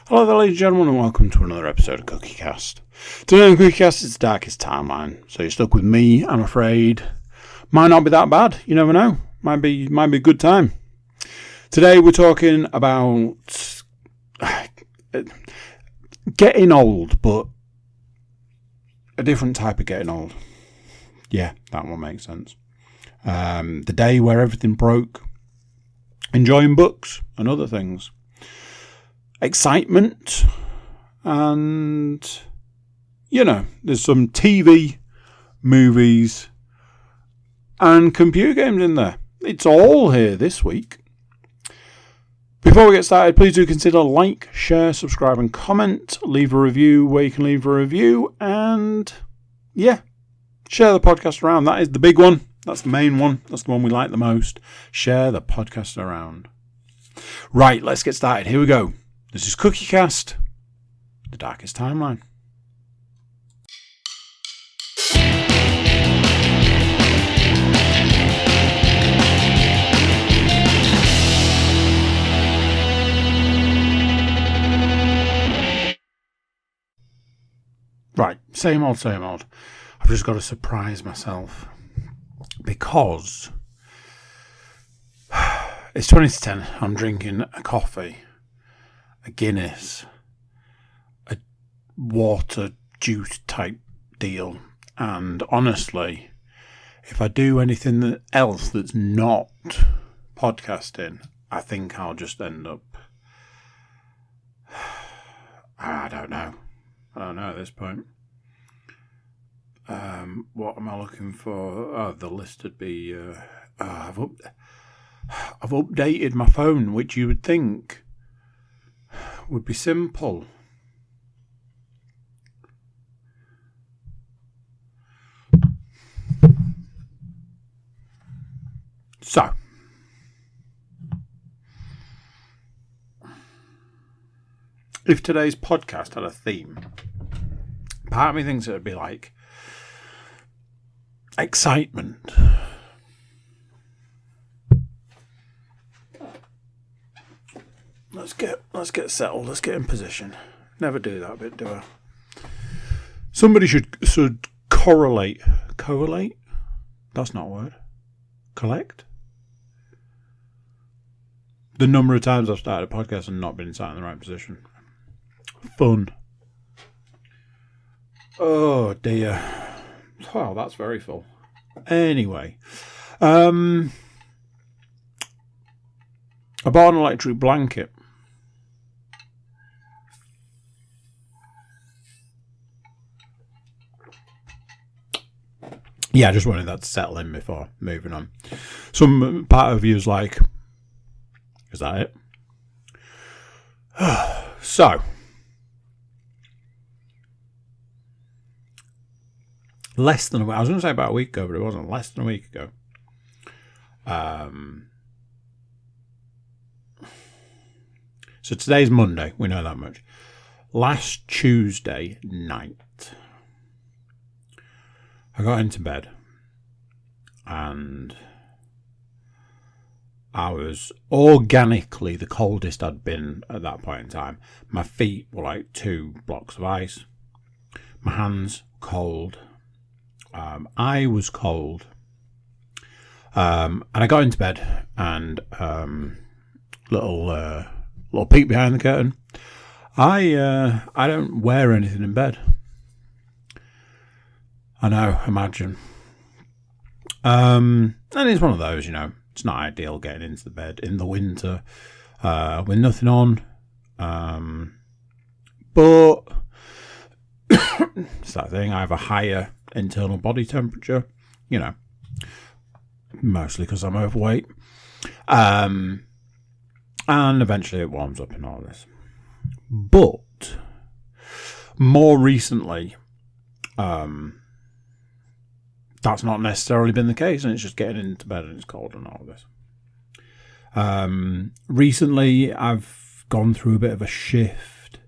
Hello there, ladies and gentlemen, and welcome to another episode of CookieCast. Today on CookieCast, it's the Darkest Timeline, so you're stuck with me, I'm afraid. Might not be that bad, you never know. Might be a good time. Today we're talking about getting old, but a different type of getting old. Yeah, that one makes sense. The day where everything broke. Enjoying books and other things. Excitement, and there's some TV, movies, and computer games in there. It's all here this week. Before we get started, please do consider like, share, subscribe, and comment. Leave a review where you can leave a review, and share the podcast around. That is the big one. That's the main one. That's the one we like the most. Share the podcast around. Right, let's get started. Here we go. This is CookieCast, the Darkest Timeline. Right, same old. I've just got to surprise myself because it's 20 to 10. I'm drinking a coffee, a Guinness, a water juice type deal. And honestly, if I do anything else that's not podcasting, I think I'll just end up, I don't know at this point. What am I looking for? Oh, the list would be, I've updated my phone, which you would think would be simple. So, if today's podcast had a theme, part of me thinks it would be like excitement. Let's get settled. Let's get in position. Never do that bit, do I? Somebody should correlate. Correlate? That's not a word. Collect? The number of times I've started a podcast and not been sat in the right position. Fun. Oh dear. Wow, that's very full. Anyway. I bought an electric blanket. Yeah, I just wanted that to settle in before moving on. Some part of you is like, is that it? So, less than a week. I was going to say about a week ago, but it wasn't. Less than a week ago. So today's Monday. We know that much. Last Tuesday night, I got into bed and I was organically the coldest I'd been at that point in time. My feet were like 2 blocks of ice. My hands cold. I was cold. And I got into bed and little peek behind the curtain. I don't wear anything in bed. I know, imagine. And it's one of those, it's not ideal getting into the bed in the winter with nothing on. But it's that thing. I have a higher internal body temperature, mostly because I'm overweight. And eventually it warms up and all this. But more recently, that's not necessarily been the case, and it's just getting into bed and it's cold and all this. Recently, I've gone through a bit of a shift.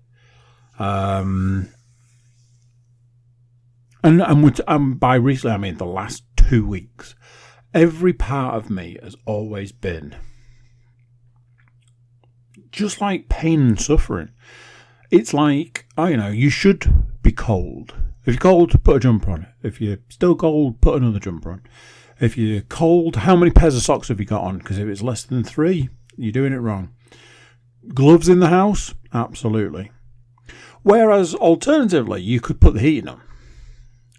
And by recently, I mean the last 2 weeks. Every part of me has always been just like pain and suffering. It's like, you should be cold. If you're cold, put a jumper on. If you're still cold, put another jumper on. If you're cold, how many pairs of socks have you got on? Because if it's less than 3, you're doing it wrong. Gloves in the house? Absolutely. Whereas, alternatively, you could put the heating on.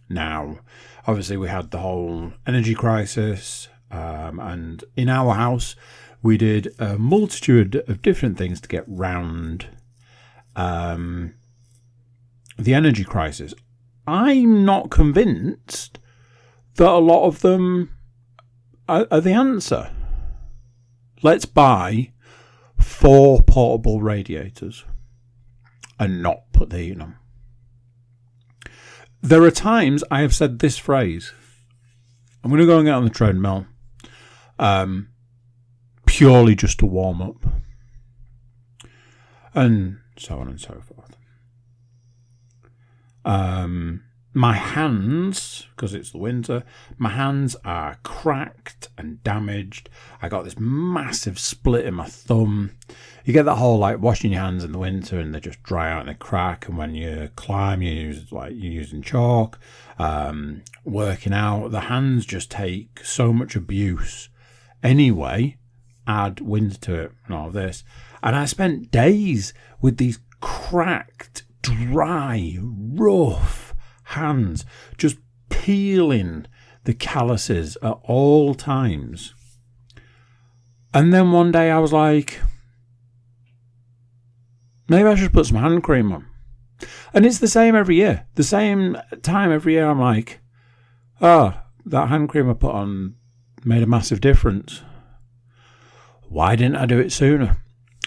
Now, obviously, we had the whole energy crisis, and in our house, we did a multitude of different things to get round the energy crisis. I'm not convinced that a lot of them are the answer. Let's buy 4 portable radiators and not put the heating on. There are times I have said this phrase. I'm going to go and get on the treadmill, purely just to warm up, and so on and so forth. My hands, because it's the winter, my hands are cracked and damaged. I got this massive split in my thumb. You get that whole washing your hands in the winter and they just dry out and they crack. And when you climb, you're using chalk. Working out, the hands just take so much abuse. Anyway, add winter to it and all this. And I spent days with these cracked, dry, rough hands, just peeling the calluses at all times. And then one day I was like, maybe I should put some hand cream on. And it's the same every year. The same time every year I'm like, that hand cream I put on made a massive difference. Why didn't I do it sooner?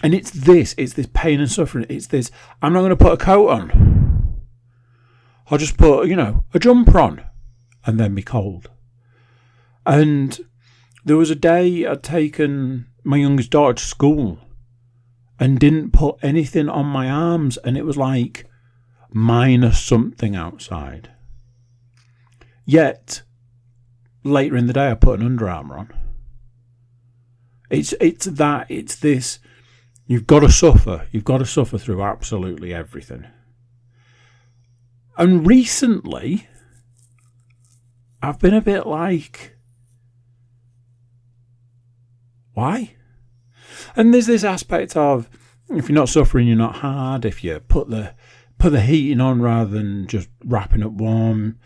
And it's this pain and suffering. It's this, I'm not going to put a coat on. I'll just put, a jumper on and then be cold. And there was a day I'd taken my youngest daughter to school and didn't put anything on my arms, and it was like minus something outside. Yet, later in the day, I put an Under Armour on. It's this, you've got to suffer. You've got to suffer through absolutely everything. And recently, I've been a bit like, why? And there's this aspect of, if you're not suffering, you're not hard. If you put the heating on rather than just wrapping up warm,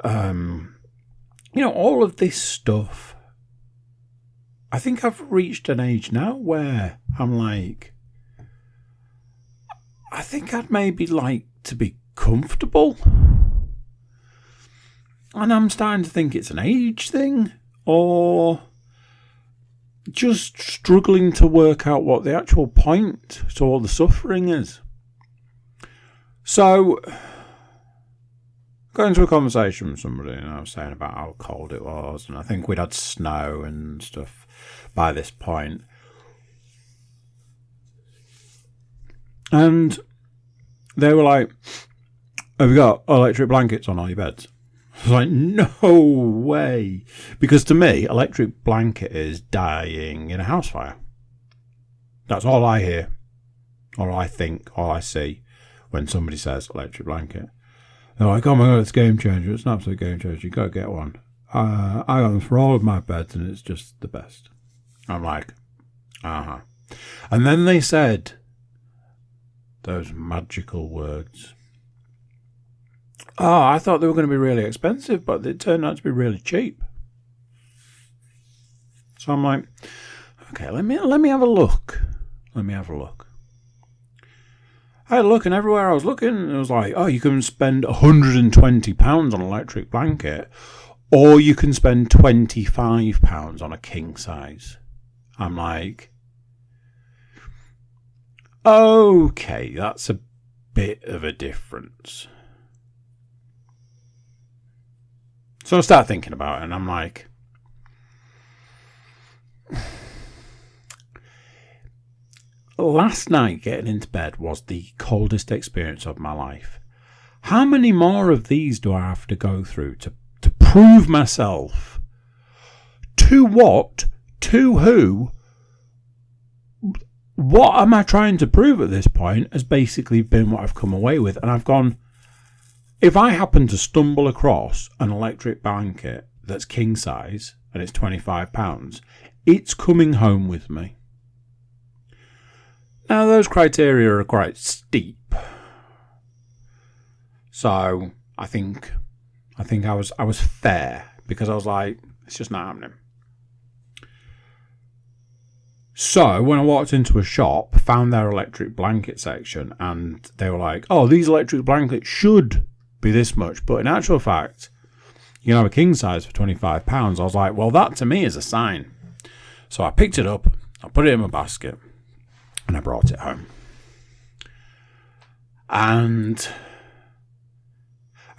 all of this stuff. I think I've reached an age now where I'm like, I think I'd maybe like to be comfortable. And I'm starting to think it's an age thing, or just struggling to work out what the actual point to all the suffering is. So, got into a conversation with somebody, and I was saying about how cold it was, and I think we'd had snow and stuff by this point. And they were like, have you got electric blankets on all your beds? I was like, no way. Because to me, electric blanket is dying in a house fire. That's all I hear, all I think, all I see when somebody says electric blanket. They're like, oh my God, it's a game changer. It's an absolute game changer. You've got to get one. I got them for all of my beds and it's just the best. I'm like, uh-huh. And then they said those magical words. Oh, I thought they were going to be really expensive, but they turned out to be really cheap. So I'm like, okay, let me have a look. Let me have a look. I had a look, and everywhere I was looking, it was like, oh, you can spend £120 on an electric blanket, or you can spend £25 on a king size. I'm like, okay, that's a bit of a difference. So I start thinking about it, and I'm like, last night getting into bed was the coldest experience of my life. How many more of these do I have to go through to prove myself? To what? To who? what am I trying to prove at this point has basically been what I've come away with. And I've gone, if I happen to stumble across an electric blanket that's king size and it's £25, it's coming home with me. Now, those criteria are quite steep. So I think I was fair, because I was like, it's just not happening. So when I walked into a shop, found their electric blanket section, and they were like, oh, these electric blankets should be this much, but in actual fact, you can have a king size for £25. I was like, well, that to me is a sign. So I picked it up, I put it in my basket, and I brought it home. And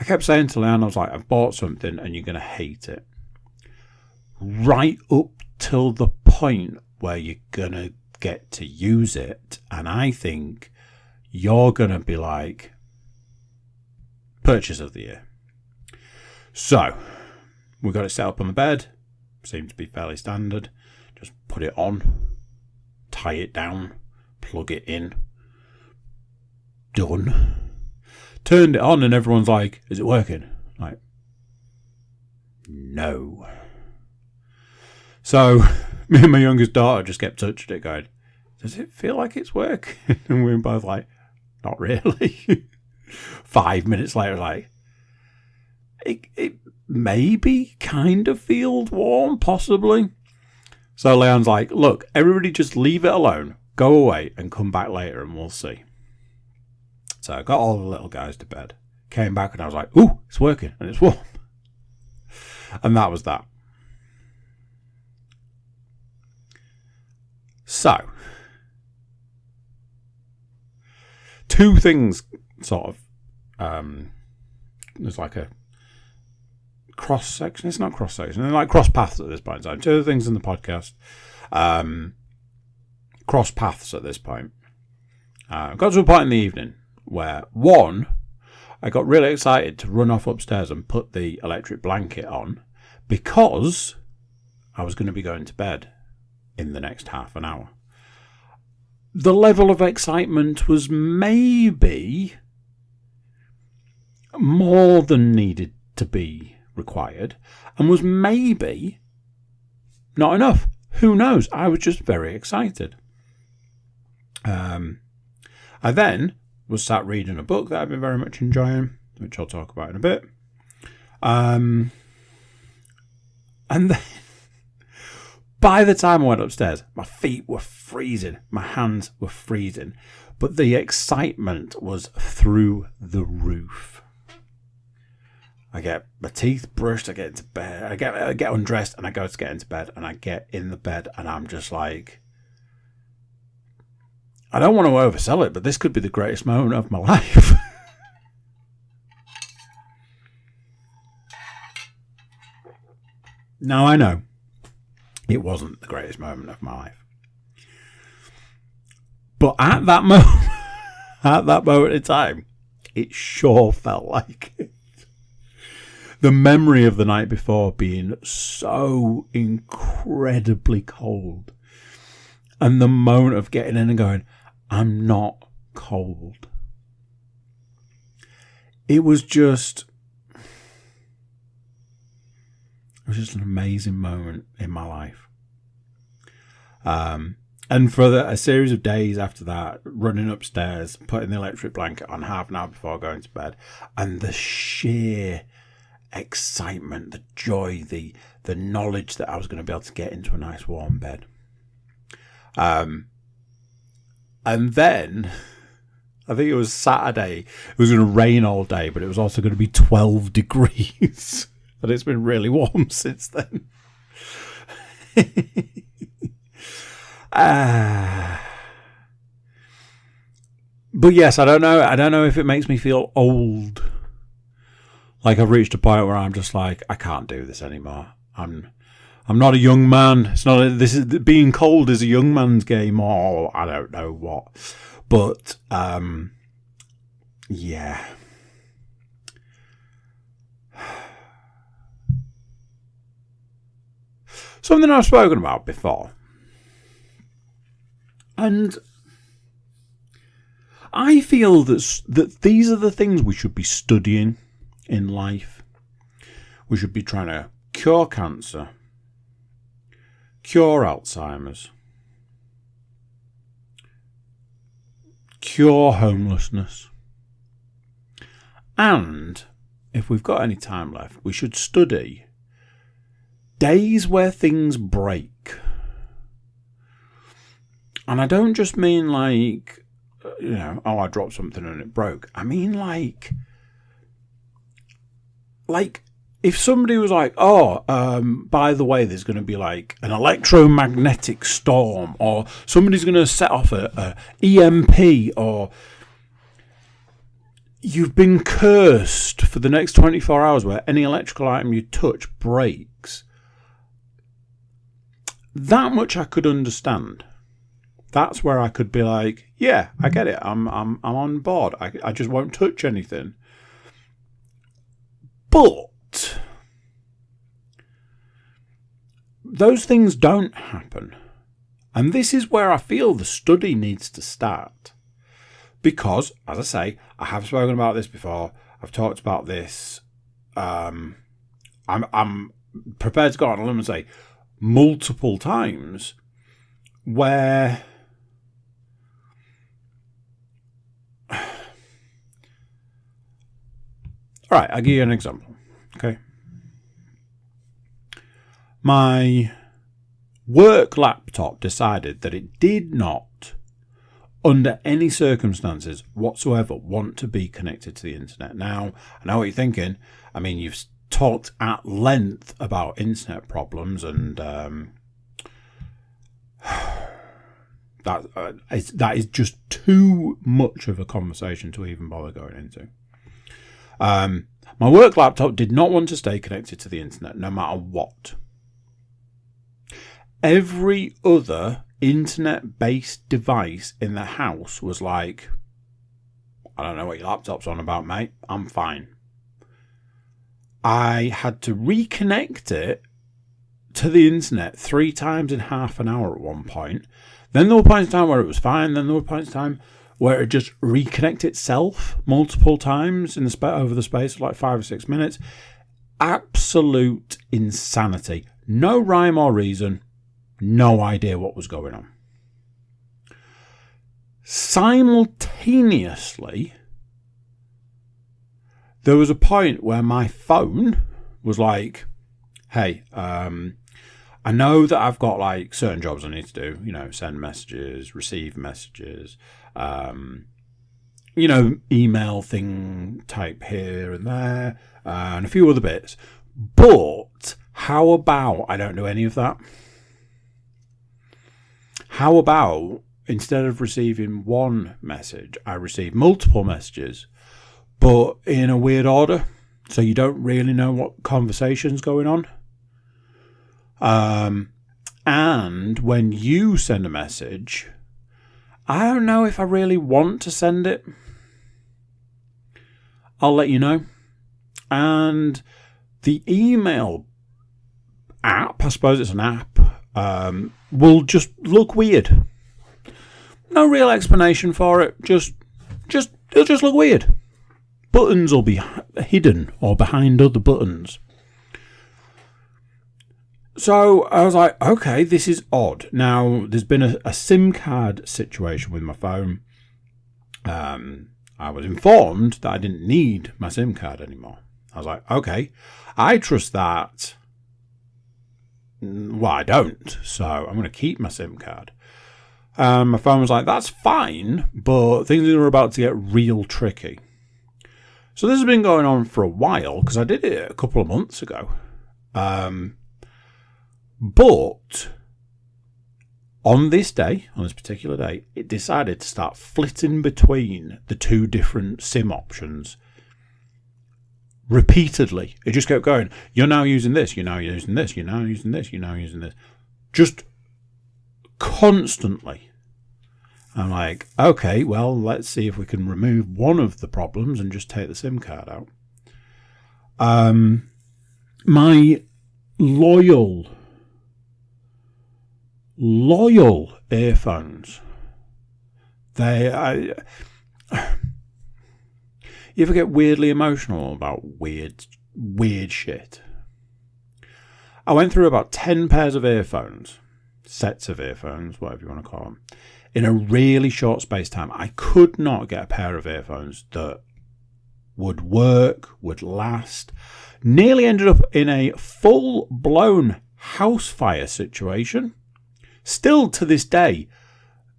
I kept saying to Leanne, I was like, I've bought something and you're going to hate it. Right up till the point where you're going to get to use it. And I think you're going to be like, purchase of the year. So we got it set up on the bed. Seemed to be fairly standard. Just put it on, tie it down, plug it in. Done. Turned it on and everyone's like, is it working? Like, no. So me and my youngest daughter just kept touching it going, does it feel like it's working? And we were both like, not really. 5 minutes later, like, it maybe kind of feels warm, possibly. So Leon's like, look, everybody just leave it alone. Go away and come back later and we'll see. So I got all the little guys to bed. Came back and I was like, ooh, it's working and it's warm. And that was that. So, two things sort of, there's like a cross section. It's not cross section. They're like cross paths at this point. So two other things in the podcast, cross paths at this point. Got to a point in the evening where, one, I got really excited to run off upstairs and put the electric blanket on because I was going to be going to bed in the next half an hour. The level of excitement was maybe more than needed to be required and was maybe not enough. Who knows? I was just very excited. I then was sat reading a book that I've been very much enjoying, which I'll talk about in a bit. And then, by the time I went upstairs, my feet were freezing, my hands were freezing, but the excitement was through the roof. I get my teeth brushed, I get into bed, I get undressed, and I go to get into bed, and I get in the bed, and I'm just like, I don't want to oversell it, but this could be the greatest moment of my life. Now, I know it wasn't the greatest moment of my life. But at that moment in time, it sure felt like it. The memory of the night before being so incredibly cold, and the moment of getting in and going, I'm not cold. It was just an amazing moment in my life. And for a series of days after that, running upstairs, putting the electric blanket on half an hour before going to bed, and the sheer excitement, the joy, the knowledge that I was going to be able to get into a nice warm bed. And then, I think it was Saturday, it was going to rain all day, but it was also going to be 12 degrees. And it's been really warm since then. But yes, I don't know if it makes me feel old. Like I've reached a point where I'm just like, I can't do this anymore. I'm not a young man. It's not. Being cold is a young man's game, or I don't know what. But yeah. Something I've spoken about before. And I feel that these are the things we should be studying in life. We should be trying to cure cancer, cure Alzheimer's, cure homelessness. And if we've got any time left, we should study days where things break. And I don't just mean like, I dropped something and it broke. I mean like if somebody was like, by the way, there's going to be like an electromagnetic storm, or somebody's going to set off a EMP, or you've been cursed for the next 24 hours where any electrical item you touch breaks. That much I could understand. That's where I could be like, yeah, I get it. I'm on board. I just won't touch anything. But those things don't happen. And this is where I feel the study needs to start. Because, as I say, I have spoken about this before. I've talked about this. I'm prepared to go on a limb and say multiple times where all right, I'll give you an example. Okay. My work laptop decided that it did not, under any circumstances whatsoever, want to be connected to the internet. Now, I know what you're thinking. I mean, you've talked at length about internet problems, and that is just too much of a conversation to even bother going into. My work laptop did not want to stay connected to the internet, no matter what. Every other internet-based device in the house was like, I don't know what your laptop's on about, mate. I'm fine. I had to reconnect it to the internet 3 times in half an hour at one point. Then there were points in time where it was fine. Then there were points in time where it just reconnect itself multiple times in the over the space of like 5 or 6 minutes. Absolute insanity. No rhyme or reason. No idea what was going on. Simultaneously, there was a point where my phone was like, hey, I know that I've got like certain jobs I need to do, send messages, receive messages, email thing type here and there, and a few other bits. But how about I don't do any of that? How about instead of receiving one message, I receive multiple messages, but in a weird order, so you don't really know what conversation's going on? And when you send a message, I don't know if I really want to send it. I'll let you know. And the email app, I suppose it's an app, will just look weird. No real explanation for it. It'll just look weird. Buttons will be hidden or behind other buttons. So I was like, okay, this is odd. Now, there's been a SIM card situation with my phone. I was informed that I didn't need my SIM card anymore. I was like, okay, I trust that. Well, I don't, so I'm going to keep my SIM card. My phone was like, that's fine, but things are about to get real tricky. So this has been going on for a while, because I did it a couple of months ago. But on this particular day, it decided to start flitting between the 2 different SIM options repeatedly. It just kept going. You're now using this. You're now using this. You're now using this. You're now using this. Just constantly. I'm like, okay, well, let's see if we can remove one of the problems and just take the SIM card out. My loyal earphones You ever get weirdly emotional about weird shit? I went through about 10 pairs of earphones, sets of earphones, whatever you want to call them, in a really short space time. I could not get a pair of earphones that would work, would last. Nearly ended up in a full-blown house fire situation. Still to this day,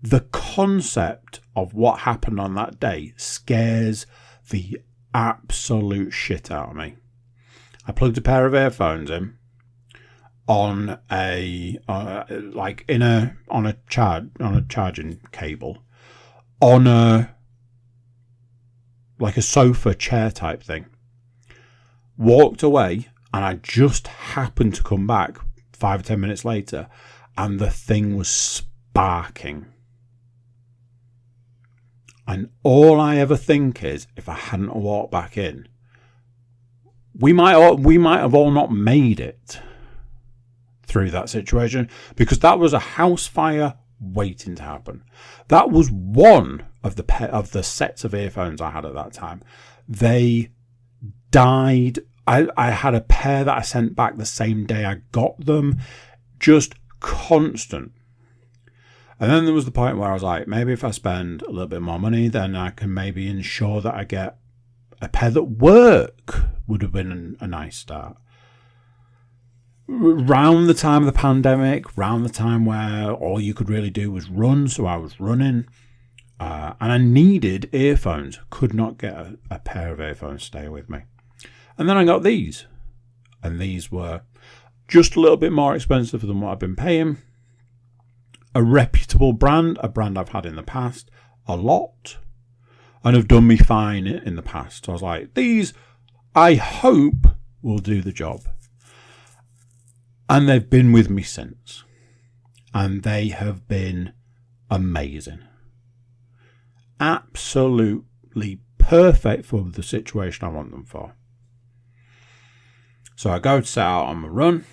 the concept of what happened on that day scares the absolute shit out of me. I plugged a pair of earphones in on a charging cable on a sofa chair type thing. Walked away, and I just happened to come back 5 or 10 minutes later, and the thing was sparking. And all I ever think is, if I hadn't walked back in, we might have all not made it through that situation, because that was a house fire waiting to happen. That was one of the sets of earphones I had at that time. They died. I had a pair that I sent back the same day I got them. Just constant. And then there was the point where I was like, maybe if I spend a little bit more money, then I can maybe ensure that I get a pair that work. Would have been a nice start. Round the time of the pandemic, round the time where all you could really do was run, so I was running, and I needed earphones. Could not get a pair of earphones to stay with me. And then I got these, and these were just a little bit more expensive than what I've been paying. A reputable brand, a brand I've had in the past a lot, and have done me fine in the past. So I was like, these, I hope, will do the job. And they've been with me since. And they have been amazing. Absolutely perfect for the situation I want them for. So I go to set out on my run.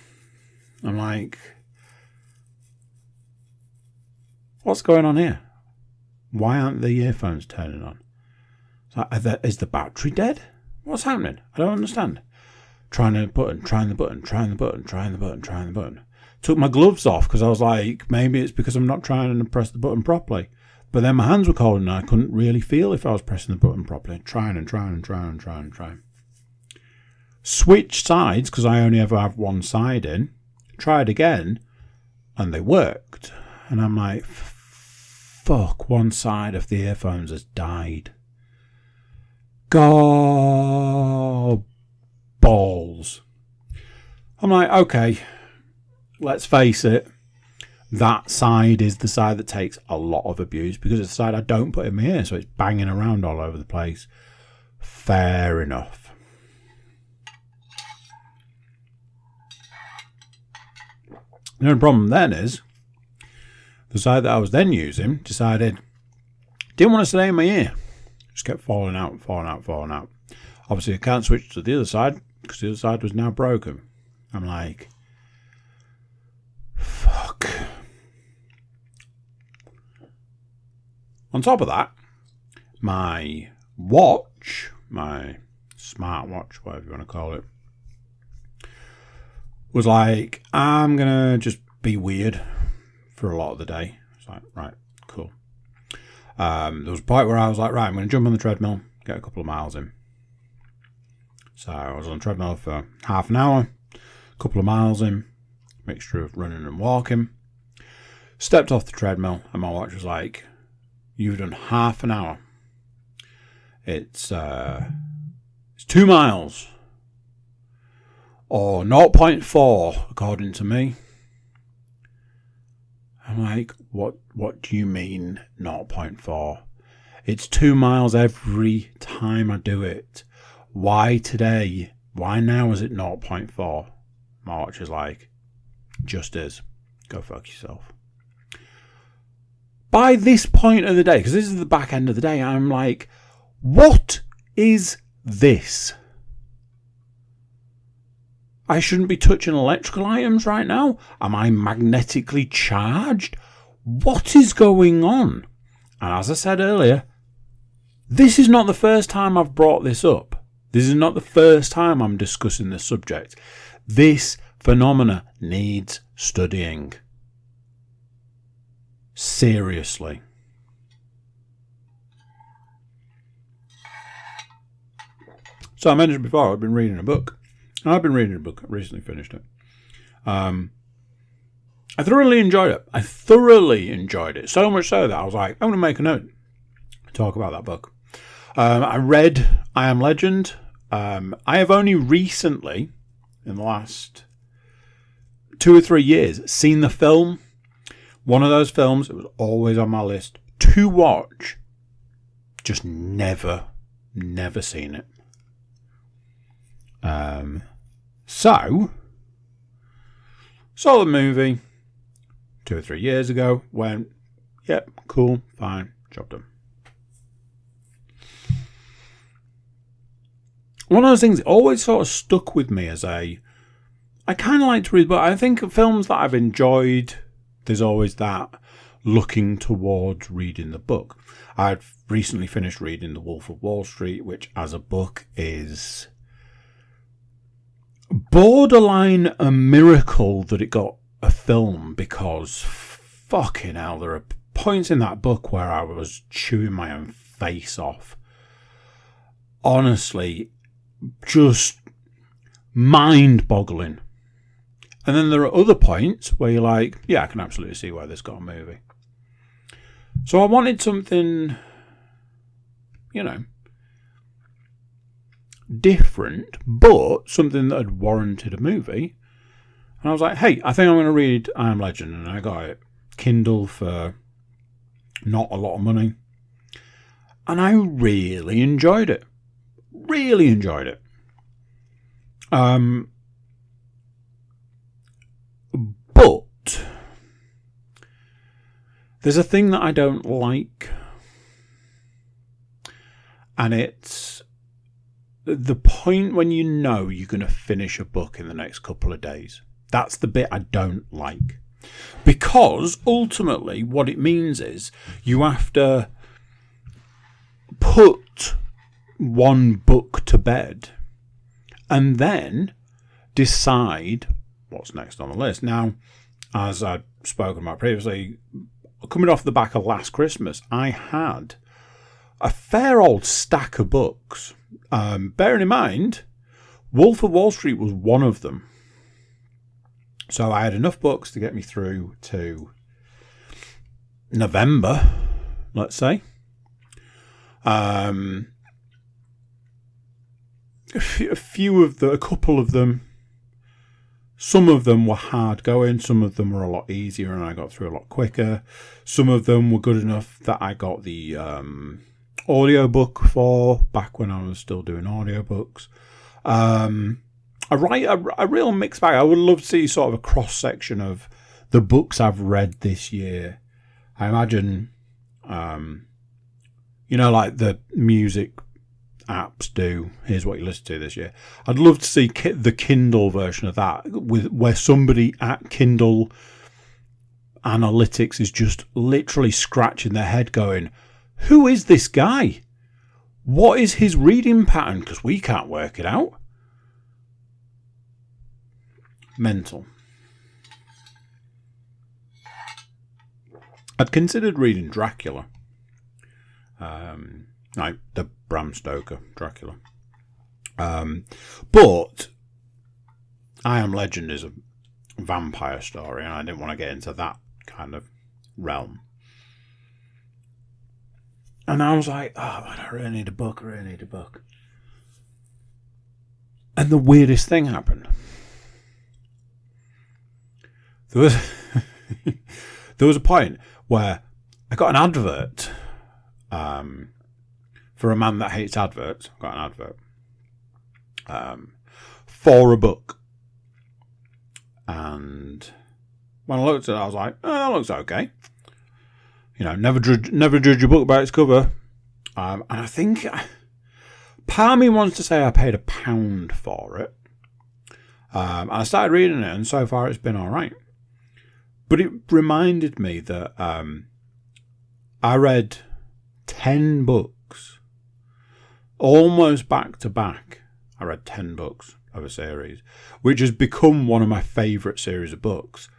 I'm like, what's going on here? Why aren't the earphones turning on? Is the battery dead? What's happening? I don't understand. Trying the button. Took my gloves off because I was like, maybe it's because I'm not trying to press the button properly. But then my hands were cold and I couldn't really feel if I was pressing the button properly. Trying. Switched sides because I only ever have one side in. Tried again and they worked. And I'm like, fuck, one side of the earphones has died. God. Balls. I'm like, okay, let's face it, that side is the side that takes a lot of abuse because it's the side I don't put in my ear, so it's banging around all over the place. Fair enough. The only problem then is the side that I was then using decided didn't want to stay in my ear. Just kept falling out. Obviously I can't switch to the other side because the other side was now broken. I'm like, fuck. On top of that, my watch, my smartwatch, whatever you want to call it, was like, I'm going to just be weird for a lot of the day. It's like, right, cool. There was a point where I was like, right, I'm going to jump on the treadmill, get a couple of miles in. So I was on the treadmill for half an hour, a couple of miles in, mixture of running and walking. Stepped off the treadmill and my watch was like, you've done half an hour. It's 2 miles. Or 0.4 according to me. I'm like, what do you mean 0.4? It's 2 miles every time I do it. Why today? Why now is it 0.4? My watch is like, just is. Go fuck yourself. By this point of the day, because this is the back end of the day, I'm like, what is this? I shouldn't be touching electrical items right now. Am I magnetically charged? What is going on? And as I said earlier, this is not the first time I've brought this up. This is not the first time I'm discussing this subject. This phenomena needs studying. Seriously. So I mentioned before, I've been reading a book. I've been reading a book. I recently finished it. I thoroughly enjoyed it. So much so that I was like, I'm going to make a note to talk about that book. I read I Am Legend. I have only recently, in the last 2 or 3 years, seen the film. One of those films, it was always on my list to watch. Just never seen it. So, saw the movie 2 or 3 years ago, went, yep, cool, fine, job done. One of those things that always sort of stuck with me as I kind of like to read, but I think films that I've enjoyed, there's always that looking towards reading the book. I've recently finished reading The Wolf of Wall Street, which as a book is borderline a miracle that it got a film, because fucking hell, there are points in that book where I was chewing my own face off. Honestly, just mind-boggling. And then there are other points where you're like, yeah, I can absolutely see why this got a movie. So I wanted something, different, but something that had warranted a movie. And I was like, hey, I think I'm going to read I Am Legend. And I got it Kindle for not a lot of money. And I really enjoyed it. But there's a thing that I don't like. And it's the point when you know you're going to finish a book in the next couple of days. That's the bit I don't like. Because ultimately what it means is you have to put one book to bed and then decide what's next on the list. Now, as I'd spoken about previously, coming off the back of last Christmas, I had a fair old stack of books. Bearing in mind, Wolf of Wall Street was one of them. So I had enough books to get me through to November, let's say. A couple of them, some of them were hard going, some of them were a lot easier and I got through a lot quicker. Some of them were good enough that I got the audiobook for back when I was still doing audiobooks. I write a real mixed bag. I would love to see sort of a cross section of the books I've read this year. I imagine, like the music apps do. Here's what you listen to this year. I'd love to see the Kindle version of that, where somebody at Kindle Analytics is just literally scratching their head going, who is this guy? What is his reading pattern? Because we can't work it out. Mental. I'd considered reading Dracula. Like the Bram Stoker Dracula. But I Am Legend is a vampire story, and I didn't want to get into that kind of realm. And I was like, I really need a book. And the weirdest thing happened. There was a point where I got an advert for a man that hates adverts. I got an advert for a book. And when I looked at it, I was like, that looks okay. Never judge a book by its cover. And I think part of me wants to say I paid £1 for it. And I started reading it, and so far it's been all right. But it reminded me that I read 10 books, almost back to back. I read 10 books of a series, which has become one of my favourite series of books.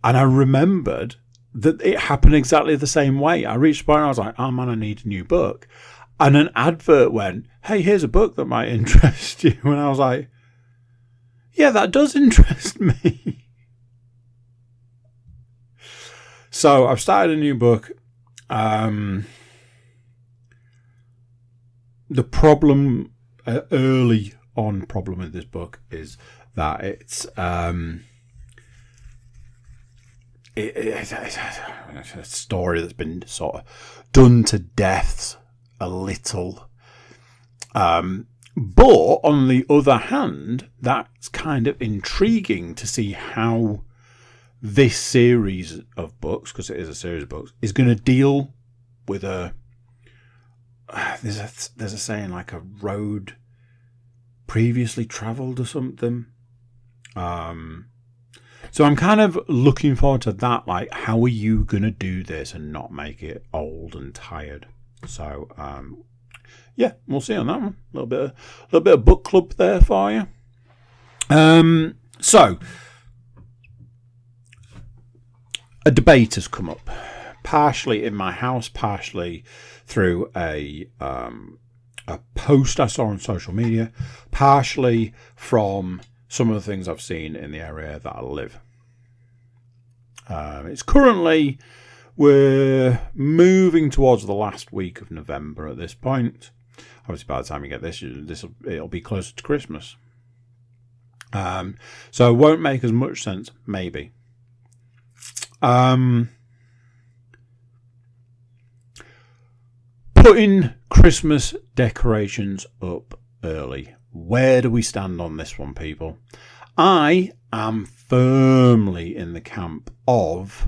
And I remembered that it happened exactly the same way. I reached a point where I was like, oh man, I need a new book. And an advert went, hey, here's a book that might interest you. And I was like, yeah, that does interest me. So I've started a new book. The problem, early on problem with this book is that it's a story that's been sort of done to death a little. But on the other hand, that's kind of intriguing to see how this series of books, because it is a series of books, is going to deal with there's a saying like a road previously travelled or something. So I'm kind of looking forward to that. Like, how are you going to do this and not make it old and tired? So, yeah, we'll see on that one. A little bit of book club there for you. So, a debate has come up, partially in my house, partially through a post I saw on social media, partially from some of the things I've seen in the area that I live. It's currently, we're moving towards the last week of November at this point. Obviously, by the time you get this, it'll be closer to Christmas. So it won't make as much sense, maybe. Putting Christmas decorations up early. Where do we stand on this one, people? I am firmly in the camp of,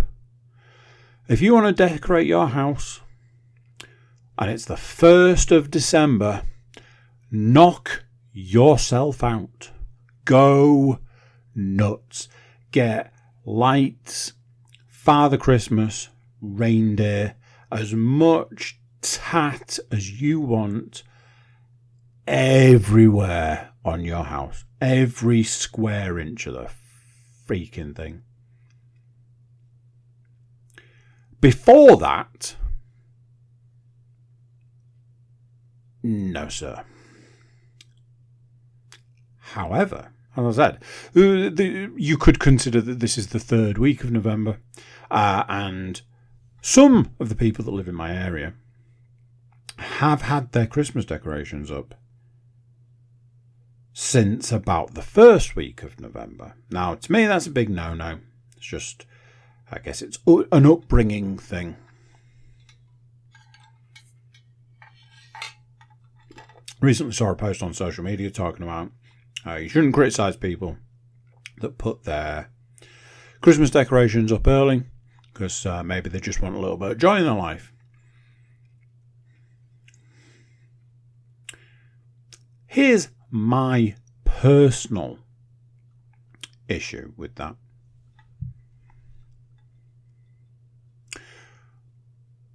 if you want to decorate your house and it's the 1st of December, knock yourself out. Go nuts. Get lights, Father Christmas, reindeer, as much tat as you want everywhere on your house. Every square inch of the freaking thing. Before that, no sir. However, as I said, you could consider that this is the 3rd week of November, and some of the people that live in my area have had their Christmas decorations up since about the 1st week of November. Now, to me, that's a big no-no. It's just, I guess it's an upbringing thing. Recently saw a post on social media talking about you shouldn't criticise people that put their Christmas decorations up early because maybe they just want a little bit of joy in their life. Here's my personal issue with that.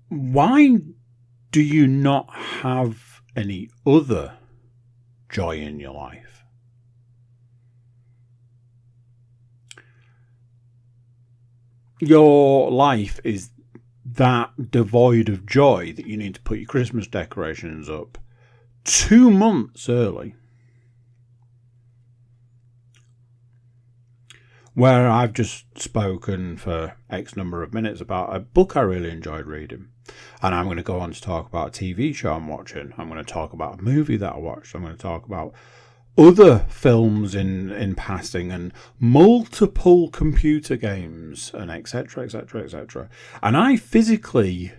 Why do you not have any other joy in your life? Your life is that devoid of joy that you need to put your Christmas decorations up 2 months early. Where I've just spoken for X number of minutes about a book I really enjoyed reading. And I'm going to go on to talk about a TV show I'm watching. I'm going to talk about a movie that I watched. I'm going to talk about other films in passing and multiple computer games and etc, etc, etc. And I physically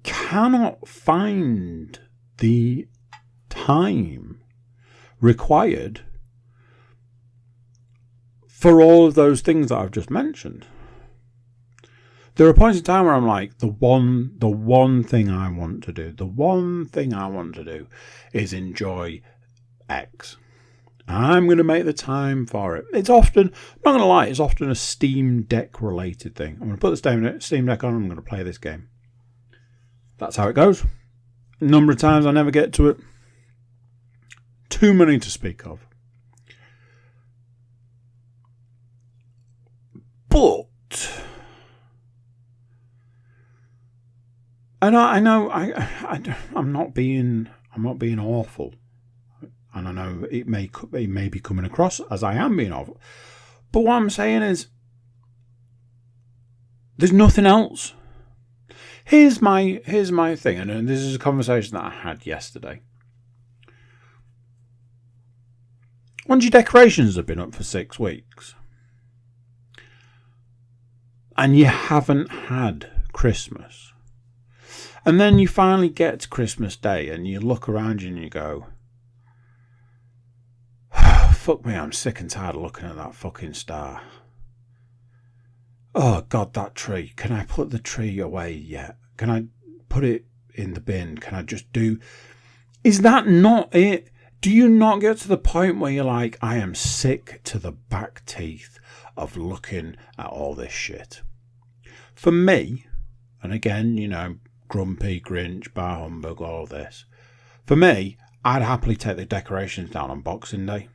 cannot find the time required for all of those things that I've just mentioned. There are points in time where I'm like, the one thing I want to do is enjoy X. I'm going to make the time for it. It's often, I'm not going to lie, it's often a Steam Deck related thing. I'm going to put the Steam Deck on and I'm going to play this game. That's how it goes. A number of times I never get to it. Too many to speak of. But, and I know I'm not being awful, and I know it may be coming across as I am being awful. But what I'm saying is, there's nothing else. Here's my thing, and this is a conversation that I had yesterday. Once your decorations have been up for 6 weeks, and you haven't had Christmas, and then you finally get to Christmas Day and you look around you and you go, oh, fuck me, I'm sick and tired of looking at that fucking star. Oh God, that tree. Can I put the tree away yet? Can I put it in the bin? Can I just do... Is that not it? Do you not get to the point where you're like, I am sick to the back teeth of looking at all this shit? For me, and again, you know, grumpy, Grinch, bar humbug, all of this. For me, I'd happily take the decorations down on Boxing Day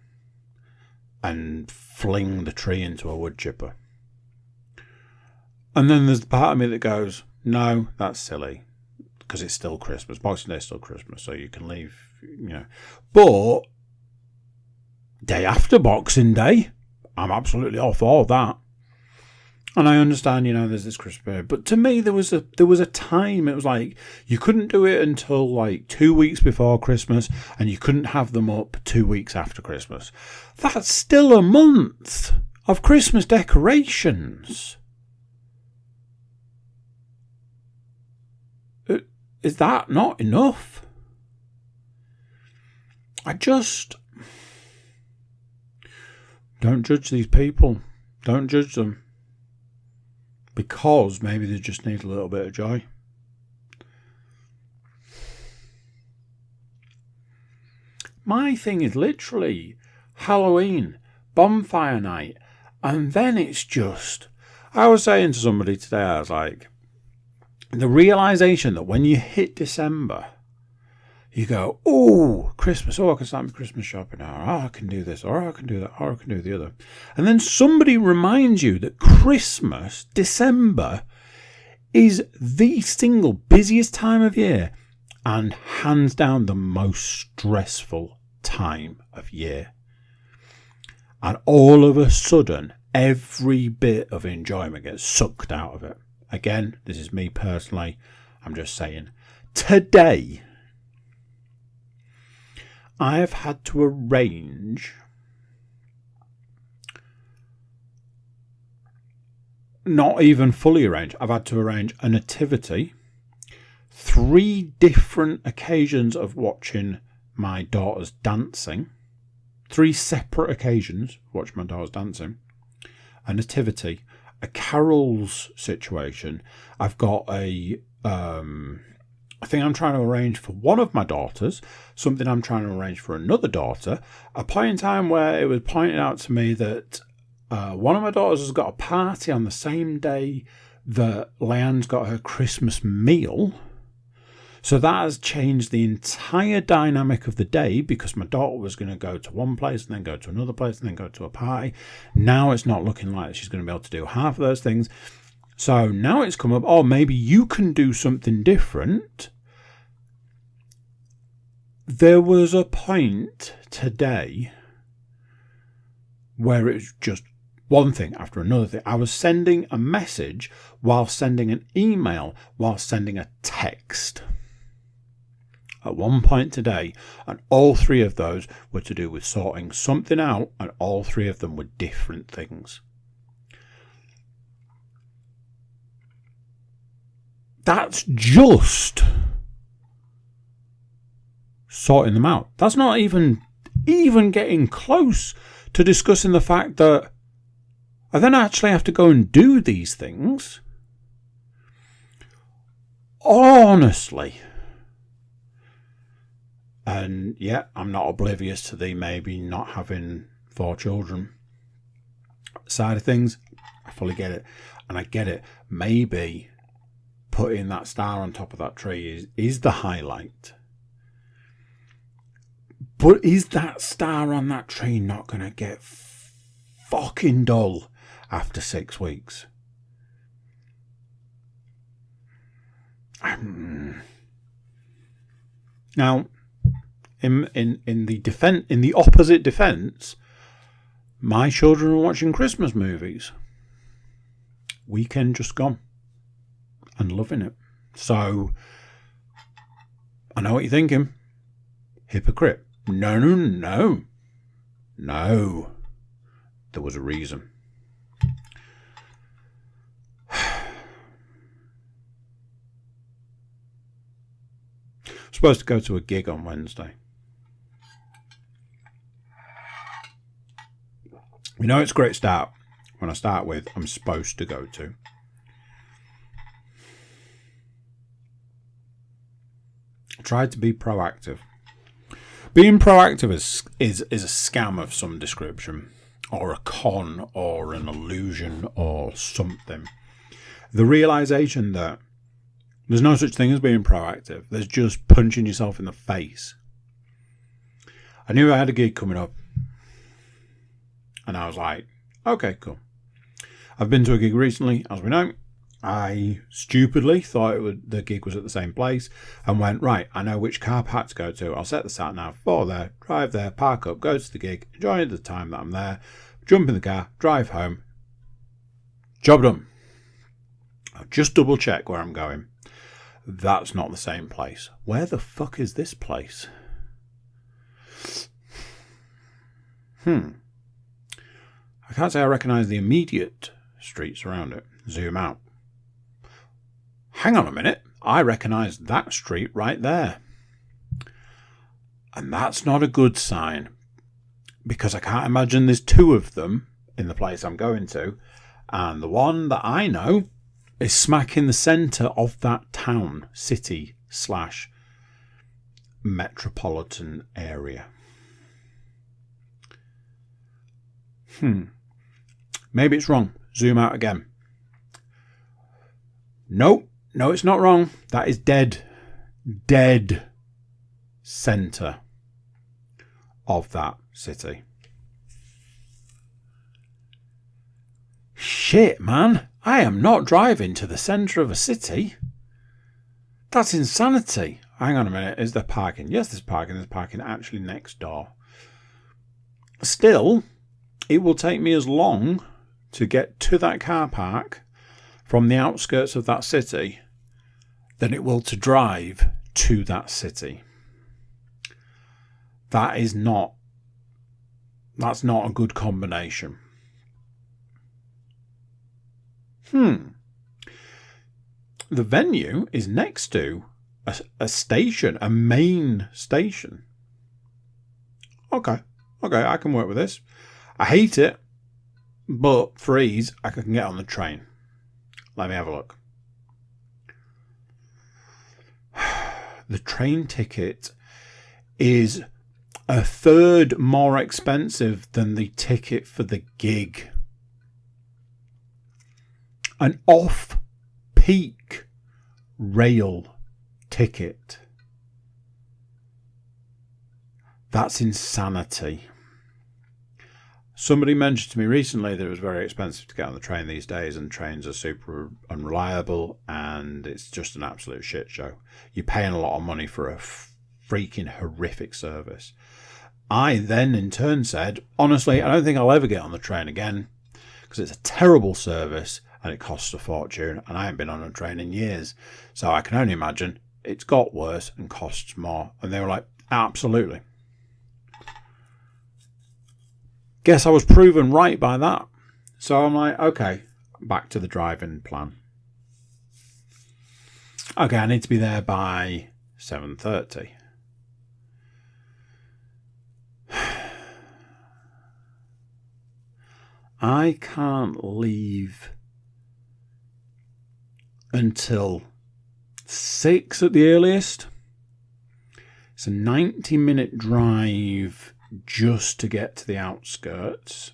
and fling the tree into a wood chipper. And then there's the part of me that goes, no, that's silly, because it's still Christmas. Boxing Day is still Christmas, so you can leave, you know. But day after Boxing Day, I'm absolutely all for that. And I understand, you know, there's this Christmas period. But to me, there was a time, it was like, you couldn't do it until like 2 weeks before Christmas, and you couldn't have them up 2 weeks after Christmas. That's still a month of Christmas decorations. Is that not enough? I just... Don't judge these people. Don't judge them. Because maybe they just need a little bit of joy. My thing is literally Halloween, bonfire night, and then it's just... I was saying to somebody today, I was like, the realisation that when you hit December, you go, oh, Christmas, oh, I can start my Christmas shopping now, oh, I can do this, or I can do that, or I can do the other. And then somebody reminds you that Christmas, December, is the single busiest time of year and hands down the most stressful time of year. And all of a sudden, every bit of enjoyment gets sucked out of it. Again, this is me personally. I'm just saying. Today, I have had to arrange not even fully arrange. I've had to arrange a nativity, 3 different occasions of watching my daughter's dancing, 3 separate occasions watching my daughter's dancing, a nativity, a carols situation. I've got a thing I'm trying to arrange for one of my daughters, something I'm trying to arrange for another daughter, a point in time where it was pointed out to me that one of my daughters has got a party on the same day that Leanne's got her Christmas meal. So that has changed the entire dynamic of the day, because my daughter was going to go to one place and then go to another place and then go to a party. Now it's not looking like she's going to be able to do half of those things. So now it's come up, oh, maybe you can do something different. There was a point today where it was just one thing after another thing. I was sending a message while sending an email while sending a text at one point today, and all 3 of those were to do with sorting something out, and all 3 of them were different things. That's just sorting them out. That's not even getting close to discussing the fact that I then actually have to go and do these things. Honestly. And yeah, I'm not oblivious to the maybe not having 4 children side of things. I fully get it. And I get it. Maybe putting that star on top of that tree is the highlight. But is that star on that tree not going to get fucking dull after 6 weeks? Now, in the opposite defence, my children are watching Christmas movies. Weekend just gone. And loving it. So, I know what you're thinking. Hypocrite. No. There was a reason. Supposed to go to a gig on Wednesday. You know, it's a great start when I start with I'm supposed to go to. I tried to be proactive. Being proactive is a scam of some description, or a con, or an illusion, or something. The realization that there's no such thing as being proactive. There's just punching yourself in the face. I knew I had a gig coming up, and I was like, okay, cool. I've been to a gig recently, as we know. I stupidly thought the gig was at the same place and went, right, I know which car park to go to. I'll set the sat nav for there, drive there, park up, go to the gig, enjoy the time that I'm there, jump in the car, drive home. Job done. I'll just double check where I'm going. That's not the same place. Where the fuck is this place? I can't say I recognise the immediate streets around it. Zoom out. Hang on a minute. I recognise that street right there. And that's not a good sign. Because I can't imagine there's two of them in the place I'm going to. And the one that I know is smack in the centre of that town, city / metropolitan area. Maybe it's wrong. Zoom out again. No, it's not wrong. That is dead centre of that city. Shit, man. I am not driving to the centre of a city. That's insanity. Hang on a minute. Is there parking? Yes, there's parking. There's parking actually next door. Still, it will take me as long to get to that car park from the outskirts of that city than it will to drive to that city. That's not a good combination. The venue is next to a station, a main station. Okay, I can work with this. I hate it, but for ease, I can get on the train. Let me have a look. The train ticket is a third more expensive than the ticket for the gig. An off-peak rail ticket. That's insanity. Somebody mentioned to me recently that it was very expensive to get on the train these days, and trains are super unreliable, and it's just an absolute shit show. You're paying a lot of money for a freaking horrific service. I then in turn said, honestly, I don't think I'll ever get on the train again because it's a terrible service and it costs a fortune, and I haven't been on a train in years. So I can only imagine it's got worse and costs more. And they were like, absolutely. Guess I was proven right by that. So I'm like, okay, back to the driving plan. Okay, I need to be there by 7:30. I can't leave until 6 at the earliest. It's a 90-minute drive just to get to the outskirts.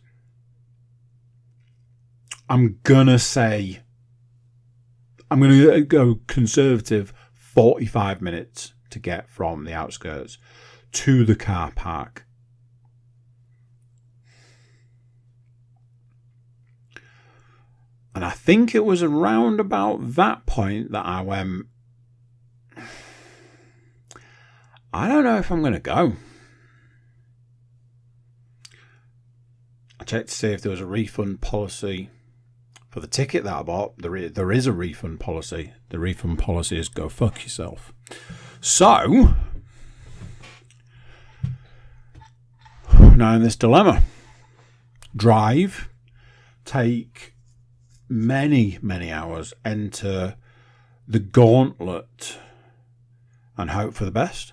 I'm gonna say I'm going to go conservative 45 minutes to get from the outskirts to the car park. And I think it was around about that point that I went, I don't know if I'm going to go. I checked to see if there was a refund policy for the ticket that I bought. There is a refund policy. The refund policy is go fuck yourself. So, now in this dilemma. Drive, take many, many hours, enter the gauntlet and hope for the best.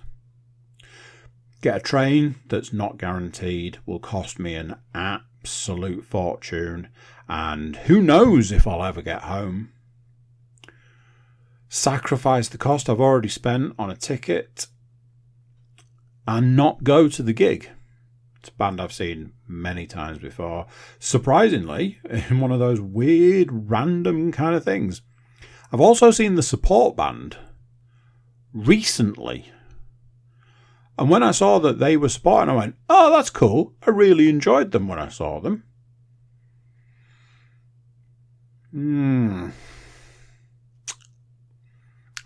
Get a train that's not guaranteed, will cost me an absolute fortune, and who knows if I'll ever get home. Sacrifice the cost I've already spent on a ticket and not go to the gig. It's a band I've seen many times before. Surprisingly, in one of those weird, random kind of things. I've also seen the support band recently. And when I saw that they were supporting, I went, oh, that's cool. I really enjoyed them when I saw them.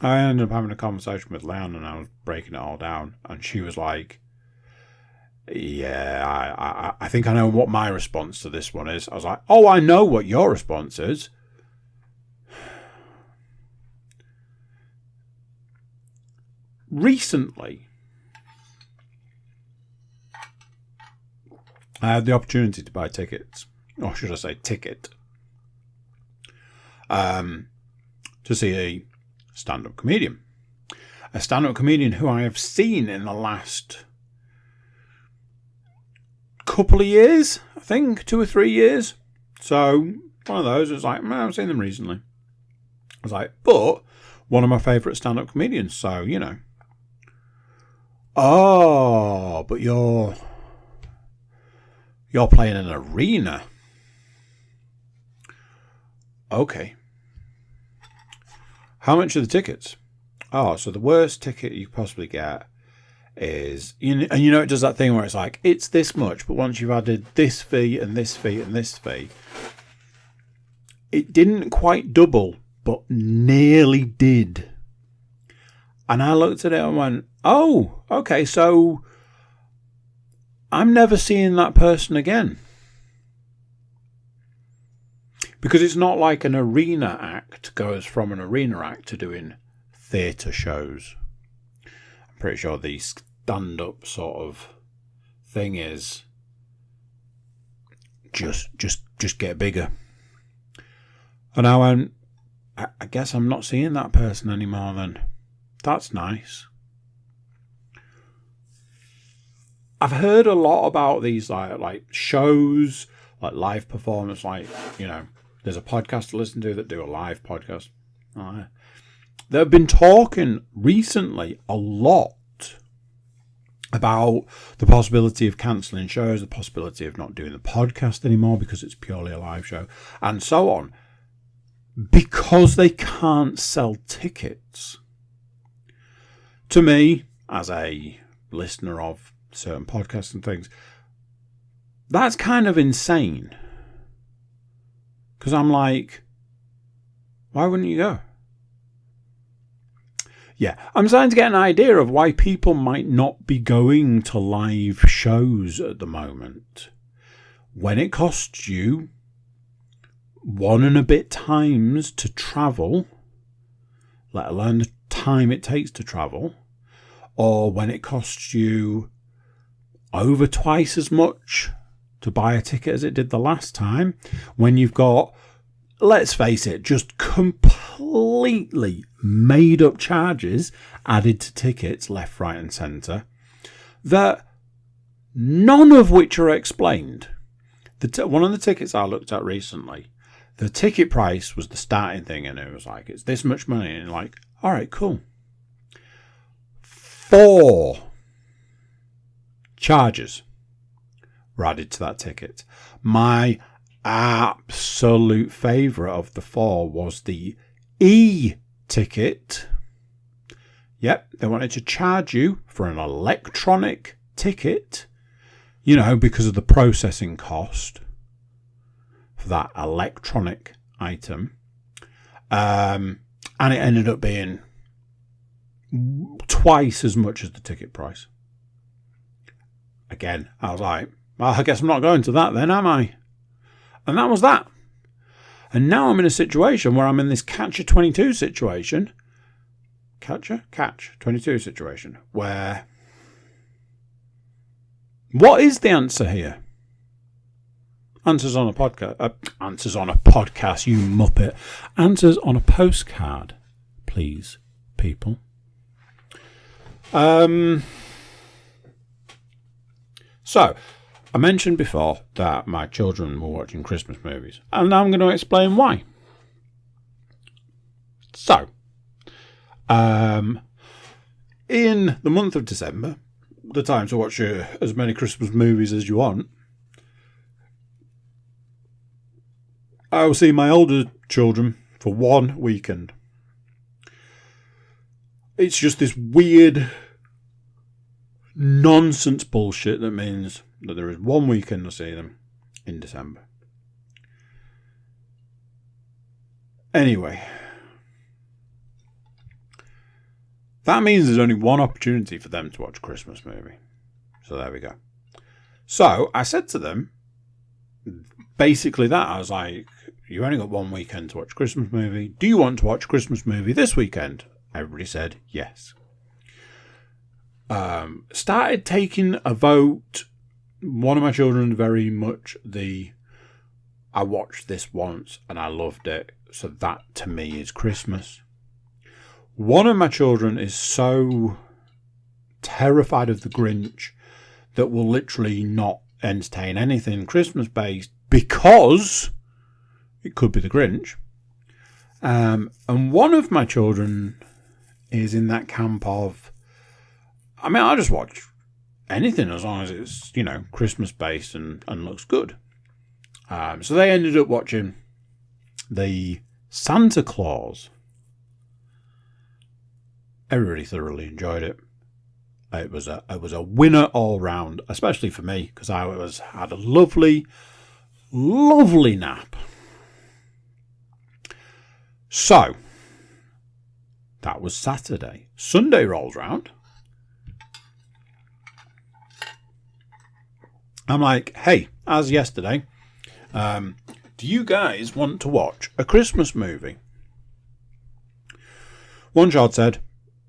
I ended up having a conversation with Leon and I was breaking it all down. And she was like, yeah, I think I know what my response to this one is. I was like, oh, I know what your response is. Recently, I had the opportunity to buy tickets, or should I say ticket, to see a stand-up comedian. A stand-up comedian who I have seen in the last couple of years, I think, 2 or 3 years. So, one of those, it was like, I've seen them recently. I was like, but one of my favourite stand-up comedians, so, you know. Oh, but you're playing an arena. Okay. How much are the tickets? Oh, so the worst ticket you possibly get is, and you know, it does that thing where it's like, it's this much, but once you've added this fee and this fee and this fee, it didn't quite double, but nearly did. And I looked at it and went, oh, okay, so I'm never seeing that person again. Because it's not like an arena act goes from an arena act to doing theatre shows. I'm pretty sure the stand-up sort of thing is just get bigger. And I went, I guess I'm not seeing that person anymore then. That's nice. I've heard a lot about these like shows, like live performance, like, you know, there's a podcast to listen to that do a live podcast. They've been talking recently a lot about the possibility of cancelling shows, the possibility of not doing the podcast anymore because it's purely a live show, and so on. Because they can't sell tickets. To me, as a listener of certain podcasts and things, that's kind of insane. Because I'm like, why wouldn't you go? Yeah, I'm starting to get an idea of why people might not be going to live shows at the moment. When it costs you 1 and a bit times to travel, let alone the time it takes to travel, or when it costs you over twice as much to buy a ticket as it did the last time, when you've got, let's face it, just completely made up charges added to tickets left, right and centre, that none of which are explained. One of the tickets I looked at recently, the ticket price was the starting thing, and it was like, it's this much money, and like, all right, cool. 4 charges were added to that ticket. My absolute favourite of the 4 was the e-ticket. Yep, they wanted to charge you for an electronic ticket, because of the processing cost for that electronic item. And it ended up being twice as much as the ticket price. Again, I was like, well, I guess I'm not going to that then, am I? And that was that. And now I'm in a situation where I'm in this catch-22 situation. Catch-22 situation. Where... what is the answer here? Answers on a podcast. Answers on a podcast, you muppet. Answers on a postcard, please, people. So, I mentioned before that my children were watching Christmas movies, and now I'm going to explain why. So, in the month of December, the time to watch as many Christmas movies as you want, I will see my older children for one weekend. It's just this weird nonsense bullshit that means that there is one weekend to see them in December. Anyway, that means there's only one opportunity for them to watch a Christmas movie. So there we go. So I said to them, basically that. I was like, you only got one weekend to watch a Christmas movie. Do you want to watch a Christmas movie this weekend? Everybody said yes. Started taking a vote. One of my children very much I watched this once and I loved it, so that to me is Christmas. One of my children is so terrified of the Grinch that will literally not entertain anything Christmas based because it could be the Grinch. And one of my children is in that camp of, I'll just watch anything as long as it's, Christmas based and looks good. So they ended up watching the Santa Claus. Everybody thoroughly enjoyed it. It was a winner all round, especially for me, because I had a lovely, lovely nap. So, that was Saturday. Sunday rolls round. I'm like, hey, as yesterday, do you guys want to watch a Christmas movie? One child said,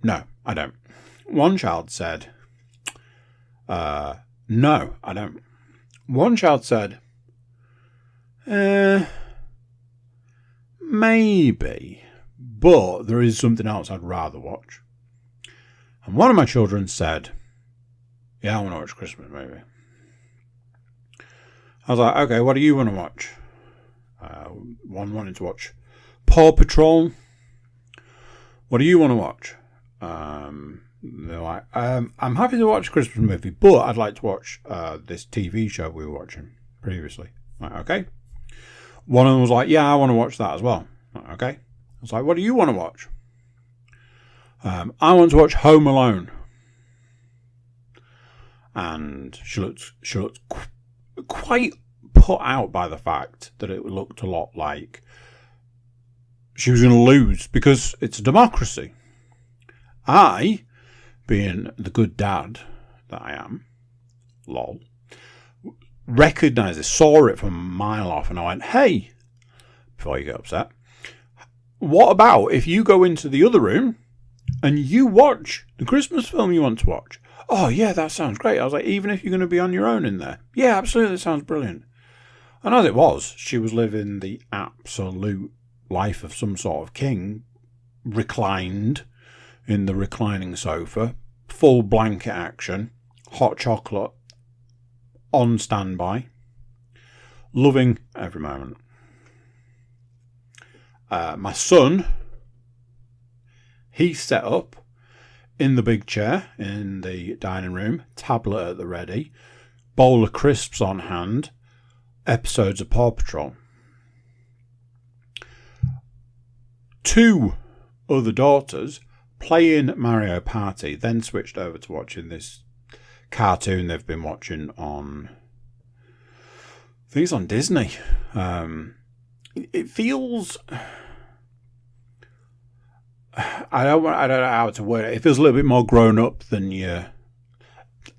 no, I don't. One child said, no, I don't. One child said, maybe, but there is something else I'd rather watch. And one of my children said, yeah, I want to watch a Christmas movie. I was like, okay, what do you want to watch? One wanted to watch Paw Patrol. What do you want to watch? They're like, I'm happy to watch a Christmas movie, but I'd like to watch this TV show we were watching previously. Like, okay. One of them was like, yeah, I want to watch that as well. Like, okay. I was like, what do you want to watch? I want to watch Home Alone. And she looked quite put out by the fact that it looked a lot like she was going to lose because it's a democracy. I, being the good dad that I am, lol, recognised it, saw it from a mile off, and I went, hey, before you get upset, what about if you go into the other room and you watch the Christmas film you want to watch? Oh, yeah, that sounds great. I was like, even if you're going to be on your own in there? Yeah, absolutely, that sounds brilliant. And as it was, she was living the absolute life of some sort of king, reclined in the reclining sofa, full blanket action, hot chocolate on standby, loving every moment. My son, he set up in the big chair in the dining room, tablet at the ready, bowl of crisps on hand, episodes of Paw Patrol. two other daughters playing Mario Party, then switched over to watching this cartoon they've been watching on, I think it's on Disney. It feels, I don't know how to word it. It feels a little bit more grown up than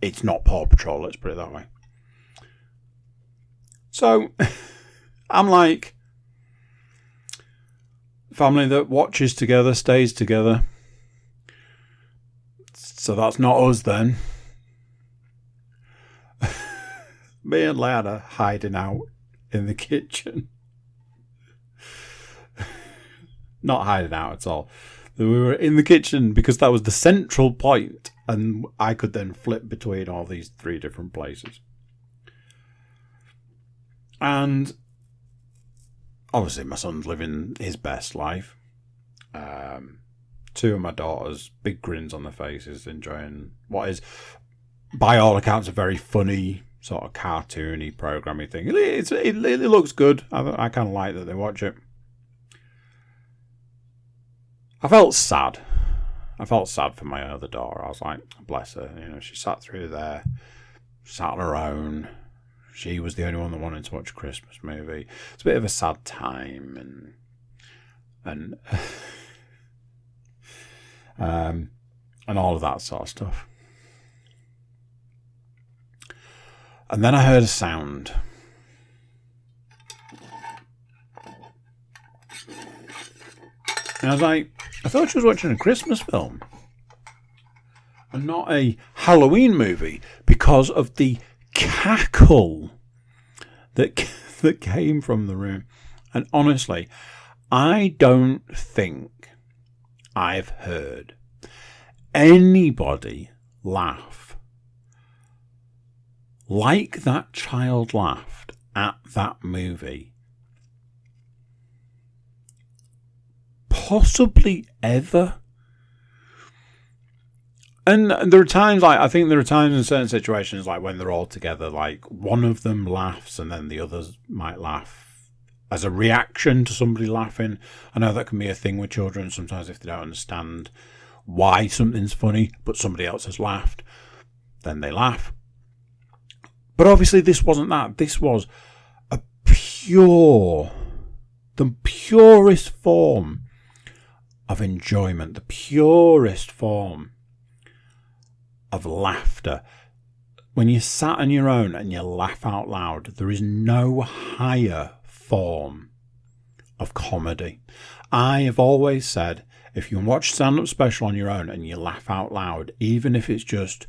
it's not Paw Patrol, let's put it that way. So I'm like, family that watches together stays together. So that's not us then. Me and Lana hiding out in the kitchen. Not hiding out at all. We were in the kitchen because that was the central point, and I could then flip between all these three different places. And obviously my son's living his best life. Two of my daughters, big grins on their faces, enjoying what is, by all accounts, a very funny, sort of cartoony, programmy thing. It looks good. I kind of like that they watch it. I felt sad. I felt sad for my other daughter. I was like, bless her. You know, she sat through there, sat on her own. She was the only one that wanted to watch a Christmas movie. It's a bit of a sad time, and all of that sort of stuff. And then I heard a sound. And I was like, I thought she was watching a Christmas film and not a Halloween movie because of the cackle that came from the room. And honestly, I don't think I've heard anybody laugh like that child laughed at that movie possibly ever. And there are times, like, I think there are times in certain situations, like when they're all together, like one of them laughs and then the others might laugh as a reaction to somebody laughing. I know that can be a thing with children sometimes if they don't understand why something's funny, but somebody else has laughed, then they laugh. But obviously this wasn't that. This was the purest form of enjoyment, the purest form of laughter. When you sat on your own and you laugh out loud, there is no higher form of comedy. I have always said, if you watch stand-up special on your own and you laugh out loud, even if it's just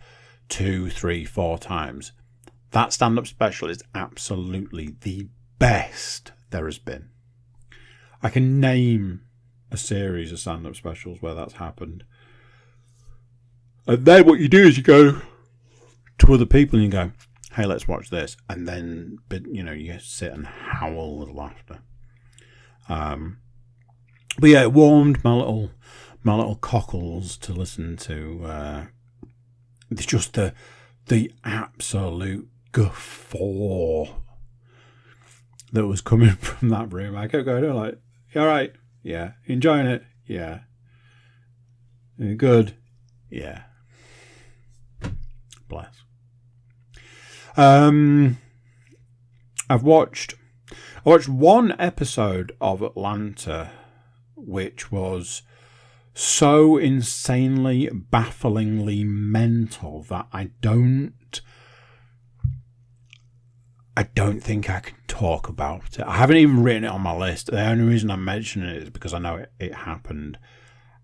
2, 3, 4 times, that stand-up special is absolutely the best there has been. I can name a series of stand-up specials where that's happened. And then what you do is you go to other people and you go, hey, let's watch this. And then, you sit and howl with laughter. But yeah, it warmed my little cockles to listen to. It's just the absolute guffaw that was coming from that room. I kept going, like, you all right? Yeah. Enjoying it? Yeah. Good? Yeah. Bless. I watched one episode of Atlanta, which was so insanely, bafflingly mental that I don't think I can talk about it. I haven't even written it on my list. The only reason I'm mentioning it is because I know it happened,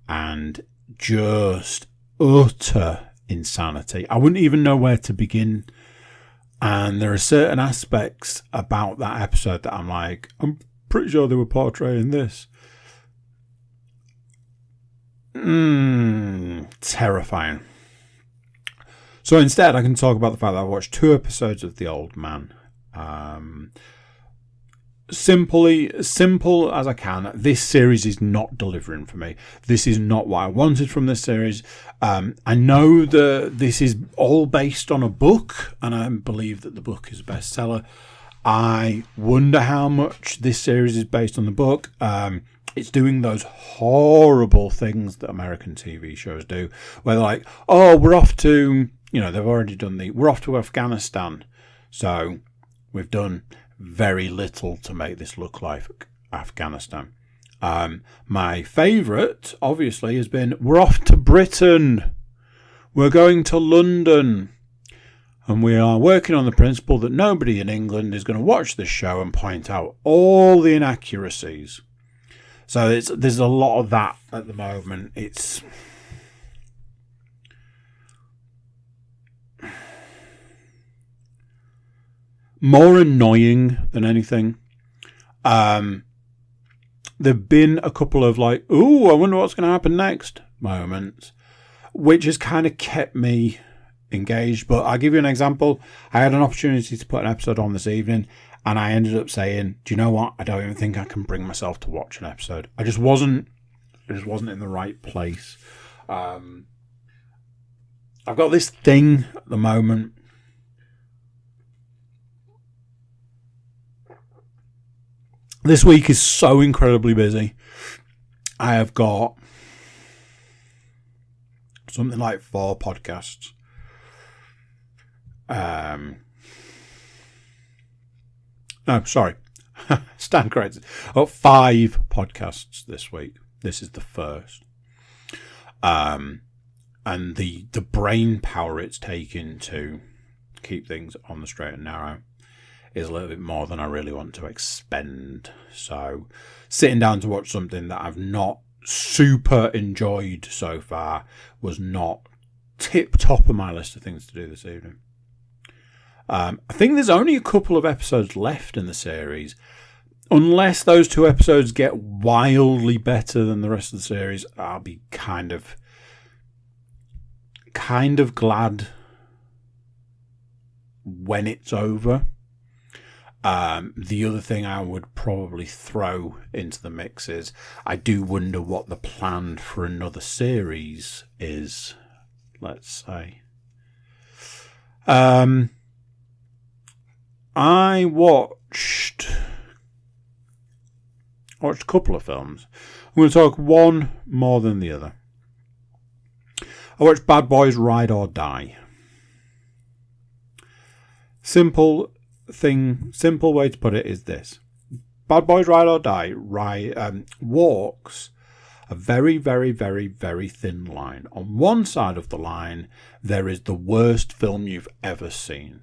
and just utter insanity. I wouldn't even know where to begin. And there are certain aspects about that episode that I'm like, I'm pretty sure they were portraying this. Terrifying. So instead, I can talk about the fact that I watched 2 episodes of The Old Man. Simple as I can. This series is not delivering for me. This is not what I wanted from this series. I know that this is all based on a book, and I believe that the book is a bestseller. I wonder how much this series is based on the book. it's doing those horrible things that American TV shows do, where they're like, oh, we're off to, they've already done we're off to Afghanistan. So we've done very little to make this look like Afghanistan. My favourite, obviously, has been, we're off to Britain. We're going to London. And we are working on the principle that nobody in England is going to watch this show and point out all the inaccuracies. So there's a lot of that at the moment. It's more annoying than anything. There've been a couple of like, ooh, I wonder what's going to happen next moments, which has kind of kept me engaged. But I'll give you an example. I had an opportunity to put an episode on this evening, and I ended up saying, do you know what? I don't even think I can bring myself to watch an episode. I just wasn't in the right place. I've got this thing at the moment. This week is so incredibly busy. I have got something like 4 podcasts. No, sorry. Stand corrected. 5 podcasts this week. This is the first. And the brain power it's taken to keep things on the straight and narrow is a little bit more than I really want to expend. So sitting down to watch something that I've not super enjoyed so far was not tip top of my list of things to do this evening. I think there's only a couple of episodes left in the series. Unless those 2 episodes get wildly better than the rest of the series, I'll be kind of glad when it's over. The other thing I would probably throw into the mix is I do wonder what the plan for another series is, let's say. I watched a couple of films. I'm going to talk one more than the other. I watched Bad Boys Ride or Die. Simple way to put it is this. Bad Boys Ride or Die walks a very, very, very, very thin line. On one side of the line, there is the worst film you've ever seen.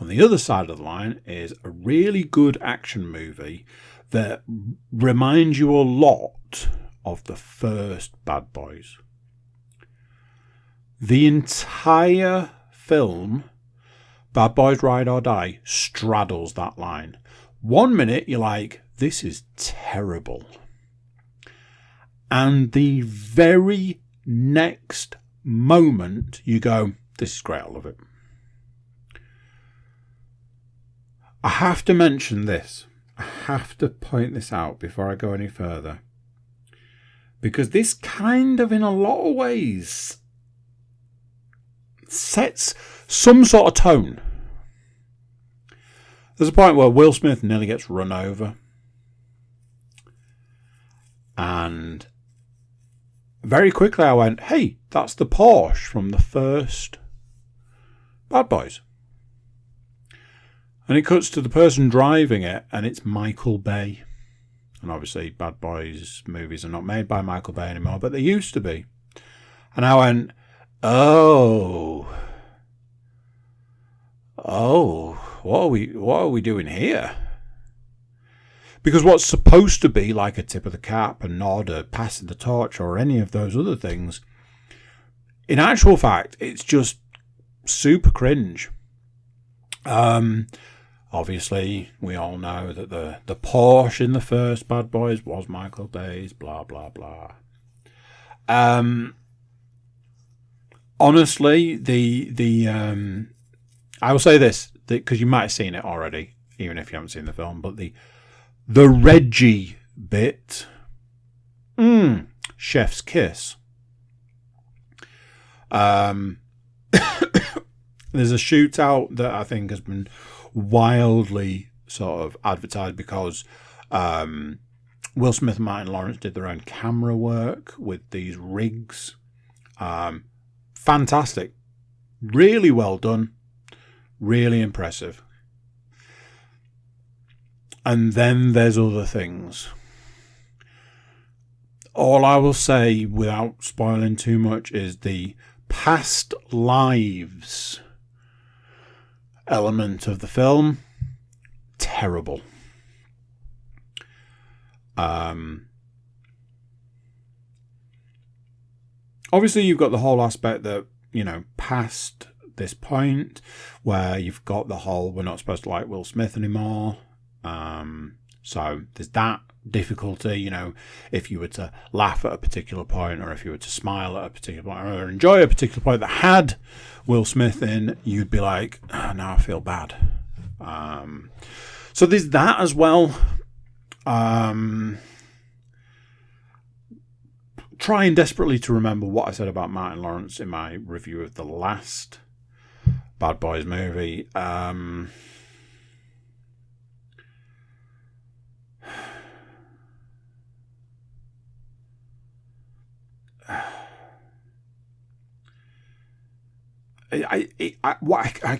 On the other side of the line is a really good action movie that reminds you a lot of the first Bad Boys. The entire film, Bad Boys Ride or Die, straddles that line. 1 minute you're like, this is terrible. And the very next moment you go, this is great, I love it. I have to mention this. I have to point this out before I go any further. Because this kind of, in a lot of ways, sets some sort of tone. There's a point where Will Smith nearly gets run over. And very quickly I went, hey, that's the Porsche from the first Bad Boys. And it cuts to the person driving it, and it's Michael Bay. And obviously, Bad Boys movies are not made by Michael Bay anymore, but they used to be. And I went, oh, what are we doing here? Because what's supposed to be like a tip of the cap, a nod, a passing the torch, or any of those other things, in actual fact, it's just super cringe. Obviously, we all know that the Porsche in the first Bad Boys was Michael Bay's, blah, blah, blah. Honestly, I will say this, because you might have seen it already, even if you haven't seen the film, but the Reggie bit, chef's kiss. There's a shootout that I think has been wildly sort of advertised because Will Smith and Martin Lawrence did their own camera work with these rigs. Fantastic. Really well done. Really impressive. And then there's other things. All I will say, without spoiling too much, is the past lives element of the film. Terrible. Obviously, you've got the whole aspect that, past this point where you've got the whole we're not supposed to like Will Smith anymore. So there's that difficulty, if you were to laugh at a particular point, or if you were to smile at a particular point, or enjoy a particular point that had Will Smith in, you'd be like, now I feel bad. So there's that as well. Trying desperately to remember what I said about Martin Lawrence in my review of the last Bad Boys movie. I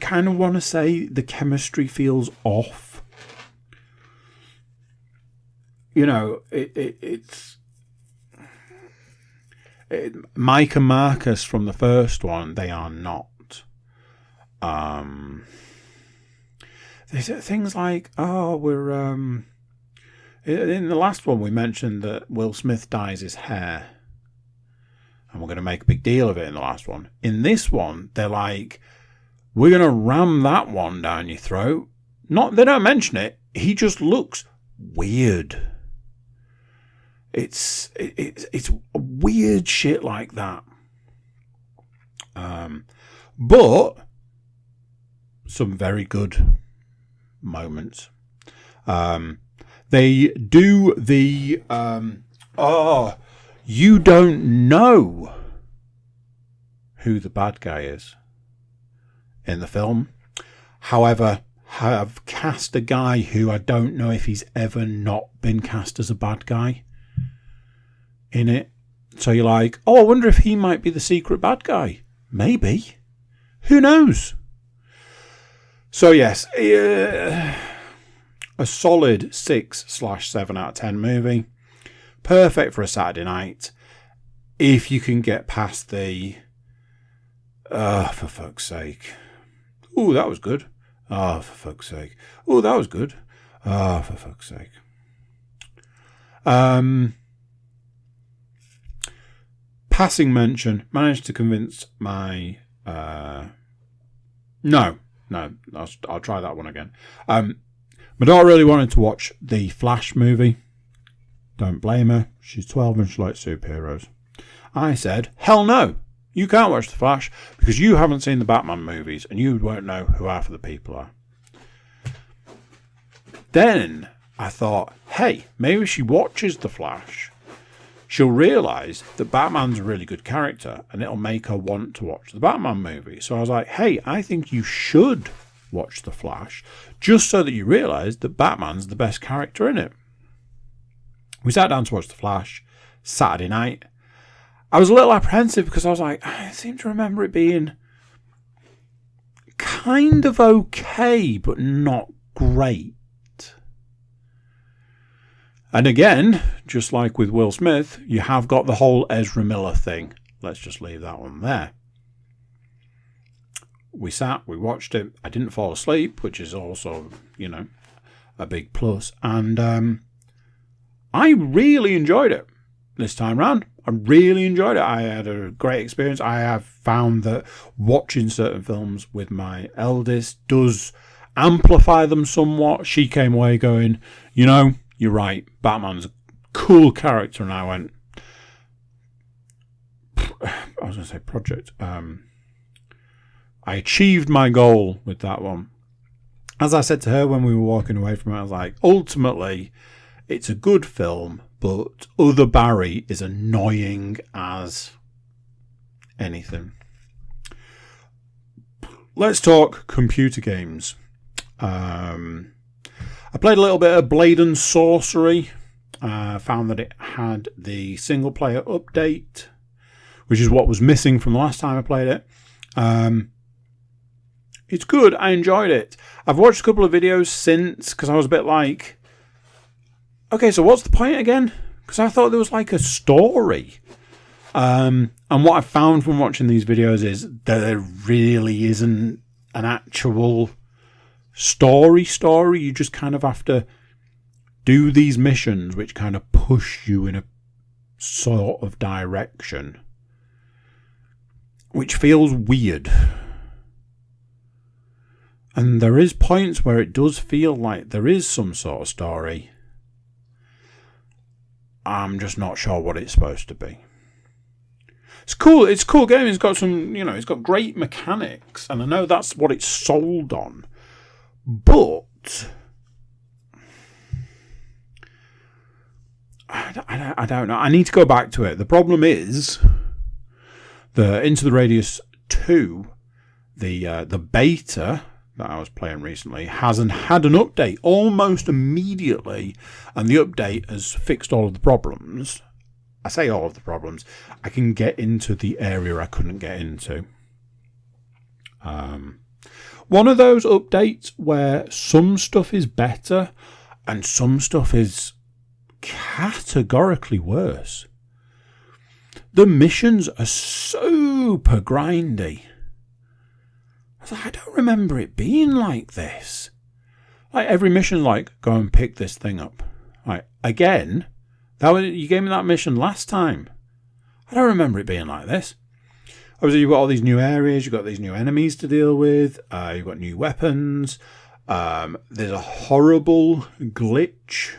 kind of want to say the chemistry feels off. It's Mike and Marcus from the first one. They are not. There's things like, we're in the last one we mentioned that Will Smith dyes his hair. And we're going to make a big deal of it in the last one. In this one, they're like, we're going to ram that one down your throat. They don't mention it. He just looks weird. It's weird shit like that. But some very good moments. They do the you don't know who the bad guy is in the film. However, have cast a guy who I don't know if he's ever not been cast as a bad guy in it. So you're like, I wonder if he might be the secret bad guy. Maybe. Who knows? So yes, a solid 6/7 out of 10 movie. Perfect for a Saturday night. If you can get past the... for fuck's sake. Ooh, that was good. For fuck's sake. Ooh, that was good. For fuck's sake. Passing mention. Managed to convince my... No, I'll try that one again. My daughter really wanted to watch the Flash movie. Don't blame her. She's 12 and she likes superheroes. I said, hell no. You can't watch The Flash because you haven't seen the Batman movies and you won't know who half of the people are. Then I thought, hey, maybe she watches The Flash. She'll realise that Batman's a really good character and it'll make her want to watch the Batman movie. So I was like, hey, I think you should watch The Flash just so that you realise that Batman's the best character in it. We sat down to watch The Flash Saturday night. I was a little apprehensive because I was like, I seem to remember it being kind of okay, but not great. And again, just like with Will Smith, you have got the whole Ezra Miller thing. Let's just leave that one there. We sat, we watched it. I didn't fall asleep, which is also, a big plus. And I really enjoyed it this time round. I really enjoyed it. I had a great experience. I have found that watching certain films with my eldest does amplify them somewhat. She came away going, you're right, Batman's a cool character. And I went, I was going to say project. I achieved my goal with that one. As I said to her when we were walking away from it, I was like, ultimately, it's a good film, but Other Barry is annoying as anything. Let's talk computer games. I played a little bit of Blade and Sorcery. Found that it had the single player update, which is what was missing from the last time I played it. It's good. I enjoyed it. I've watched a couple of videos since because I was a bit like, okay, so what's the point again? Because I thought there was like a story. And what I found from watching these videos is that there really isn't an actual story. You just kind of have to do these missions which kind of push you in a sort of direction, which feels weird. And there is points where it does feel like there is some sort of story. I'm just not sure what it's supposed to be. It's cool. It's a cool game. It's got some, it's got great mechanics, and I know that's what it's sold on. But I don't know. I need to go back to it. The problem is the Into the Radius 2, the beta that I was playing recently, hasn't had an update almost immediately, and the update has fixed all of the problems. I say all of the problems. I can get into the area I couldn't get into. One of those updates where some stuff is better and some stuff is categorically worse. The missions are super grindy. I don't remember it being like this. Like every mission, like go and pick this thing up. Like again, you gave me that mission last time. I don't remember it being like this. Obviously, you've got all these new areas, you've got these new enemies to deal with, you've got new weapons. There's a horrible glitch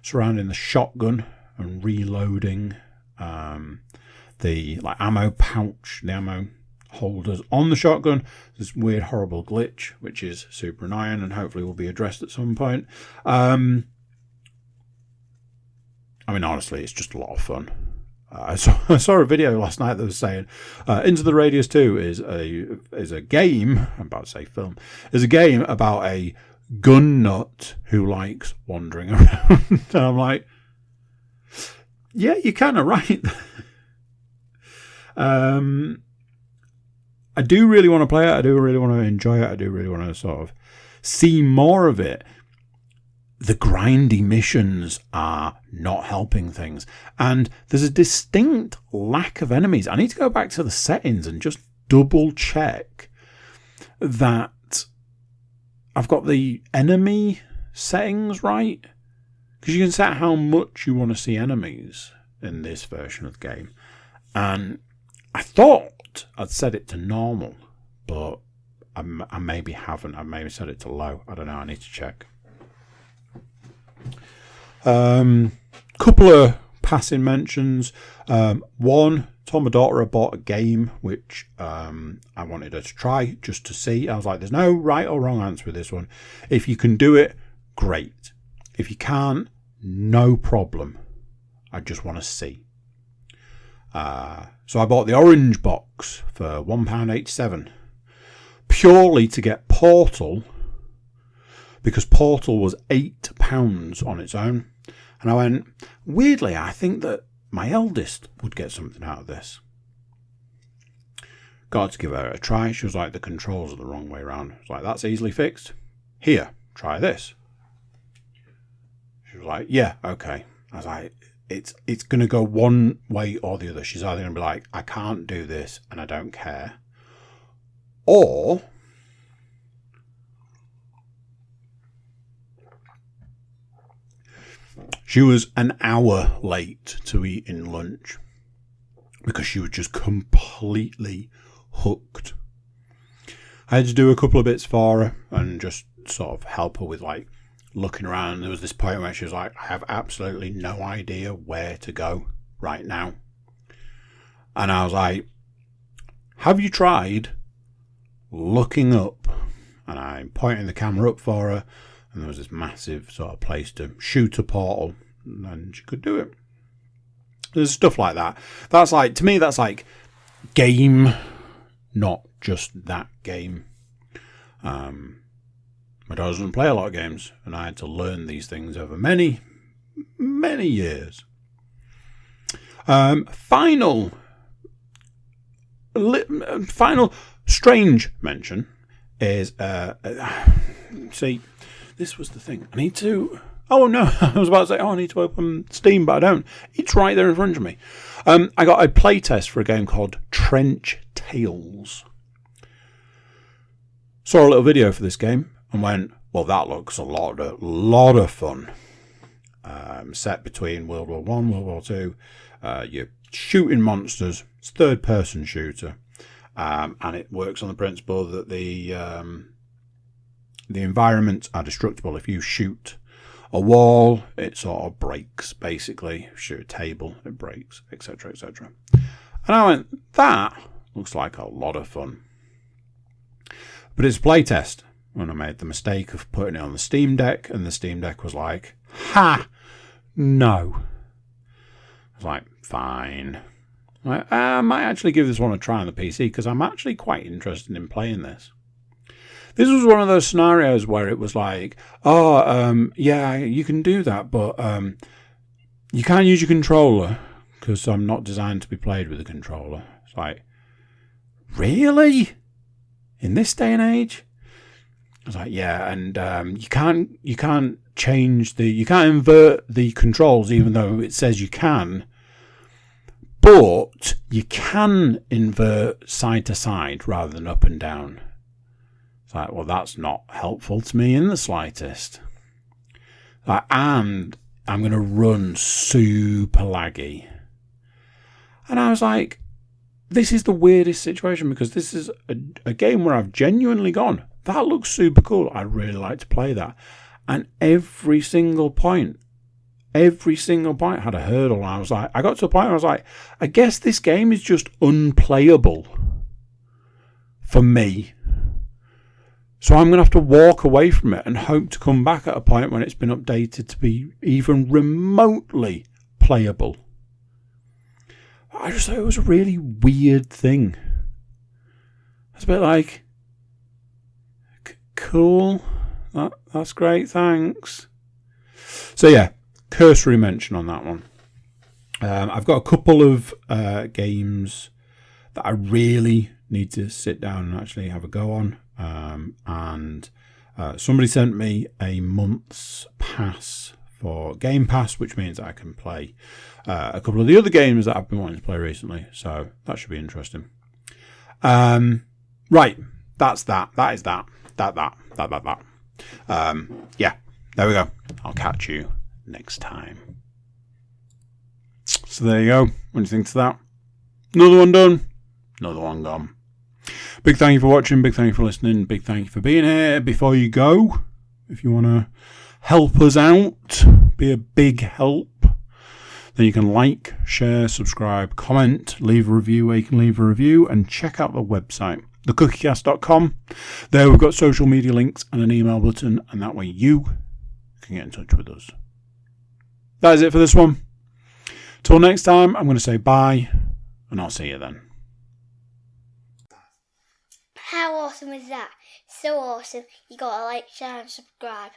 surrounding the shotgun and reloading the ammo pouch, the ammo holders on the shotgun. This weird, horrible glitch, which is super annoying and hopefully will be addressed at some point. Honestly, it's just a lot of fun. I saw a video last night that was saying Into the Radius 2 is a game, I'm about to say film, is a game about a gun nut who likes wandering around. And I'm like, yeah, you're kind of right. I do really want to play it. I do really want to enjoy it. I do really want to sort of see more of it. The grindy missions are not helping things. And there's a distinct lack of enemies. I need to go back to the settings and just double check that I've got the enemy settings right. Because you can set how much you want to see enemies in this version of the game. And I thought I'd set it to normal, but I maybe haven't. I maybe set it to low. I don't know. I need to check. Couple of passing mentions. One, told my daughter I bought a game which I wanted her to try just to see. I was like, there's no right or wrong answer with this one. If you can do it, great. If you can't, no problem. I just want to see. So I bought the orange box for £1.87 purely to get Portal, because Portal was £8 on its own. And I went, weirdly, I think that my eldest would get something out of this. Got to give her a try. She was like, the controls are the wrong way around. I was like, that's easily fixed. Here, try this. She was like, yeah, okay. I was like, it's going to go one way or the other. She's either going to be like, I can't do this and I don't care. Or she was an hour late to eating lunch because she was just completely hooked. I had to do a couple of bits for her and just sort of help her with like looking around. There was this point where she was like, I have absolutely no idea where to go right now. And I was like, have you tried looking up? And I'm pointing the camera up for her, and there was this massive sort of place to shoot a portal, and she could do it. There's stuff like that. That's like, to me, that's like game, not just that game. My daughter doesn't play a lot of games, and I had to learn these things over many, many years. Final strange mention is, see, this was the thing. I need to, oh no, I was about to say, I need to open Steam, but I don't. It's right there in front of me. I got a playtest for a game called Trench Tales. Saw a little video for this game and went, well, that looks a lot of fun. Set between World War I, World War II. You're shooting monsters. It's a third-person shooter. And it works on the principle that the environments are destructible. If you shoot a wall, it sort of breaks, basically. If you shoot a table, it breaks, etc., etc. And I went, that looks like a lot of fun. But it's a playtest. When I made the mistake of putting it on the Steam Deck, and the Steam Deck was like, ha, no. I was like, fine. I might actually give this one a try on the PC, because I'm actually quite interested in playing this. This was one of those scenarios where it was like, yeah, you can do that, but you can't use your controller, because I'm not designed to be played with a controller. It's like, really? In this day and age? I was like, yeah, and you can't invert the controls, even though it says you can. But you can invert side to side rather than up and down. It's like, well, that's not helpful to me in the slightest. Like, and I'm going to run super laggy. And I was like, this is the weirdest situation, because this is a game where I've genuinely gone, that looks super cool. I'd really like to play that. And every single point had a hurdle. And I got to a point where I was like, I guess this game is just unplayable for me. So I'm going to have to walk away from it and hope to come back at a point when it's been updated to be even remotely playable. I just thought it was a really weird thing. It's a bit like, cool, that's great, thanks. So yeah, cursory mention on that one. I've got a couple of games that I really need to sit down and actually have a go on. And somebody sent me a month's pass for Game Pass, which means I can play a couple of the other games that I've been wanting to play recently. So that should be interesting. Right, that's that. That is that. Yeah, there we go. I'll catch you next time. So there you go. What do you think to that? Another one done. Another one gone. Big thank you for watching. Big thank you for listening. Big thank you for being here. Before you go, if you want to help us out, be a big help, then you can like, share, subscribe, comment, leave a review where you can leave a review, and check out the website, thecookiecast.com. There we've got social media links and an email button, and that way you can get in touch with us. That is it for this one. Till next time, I'm going to say bye, and I'll see you then. How awesome is that? So awesome. You gotta like, share and subscribe.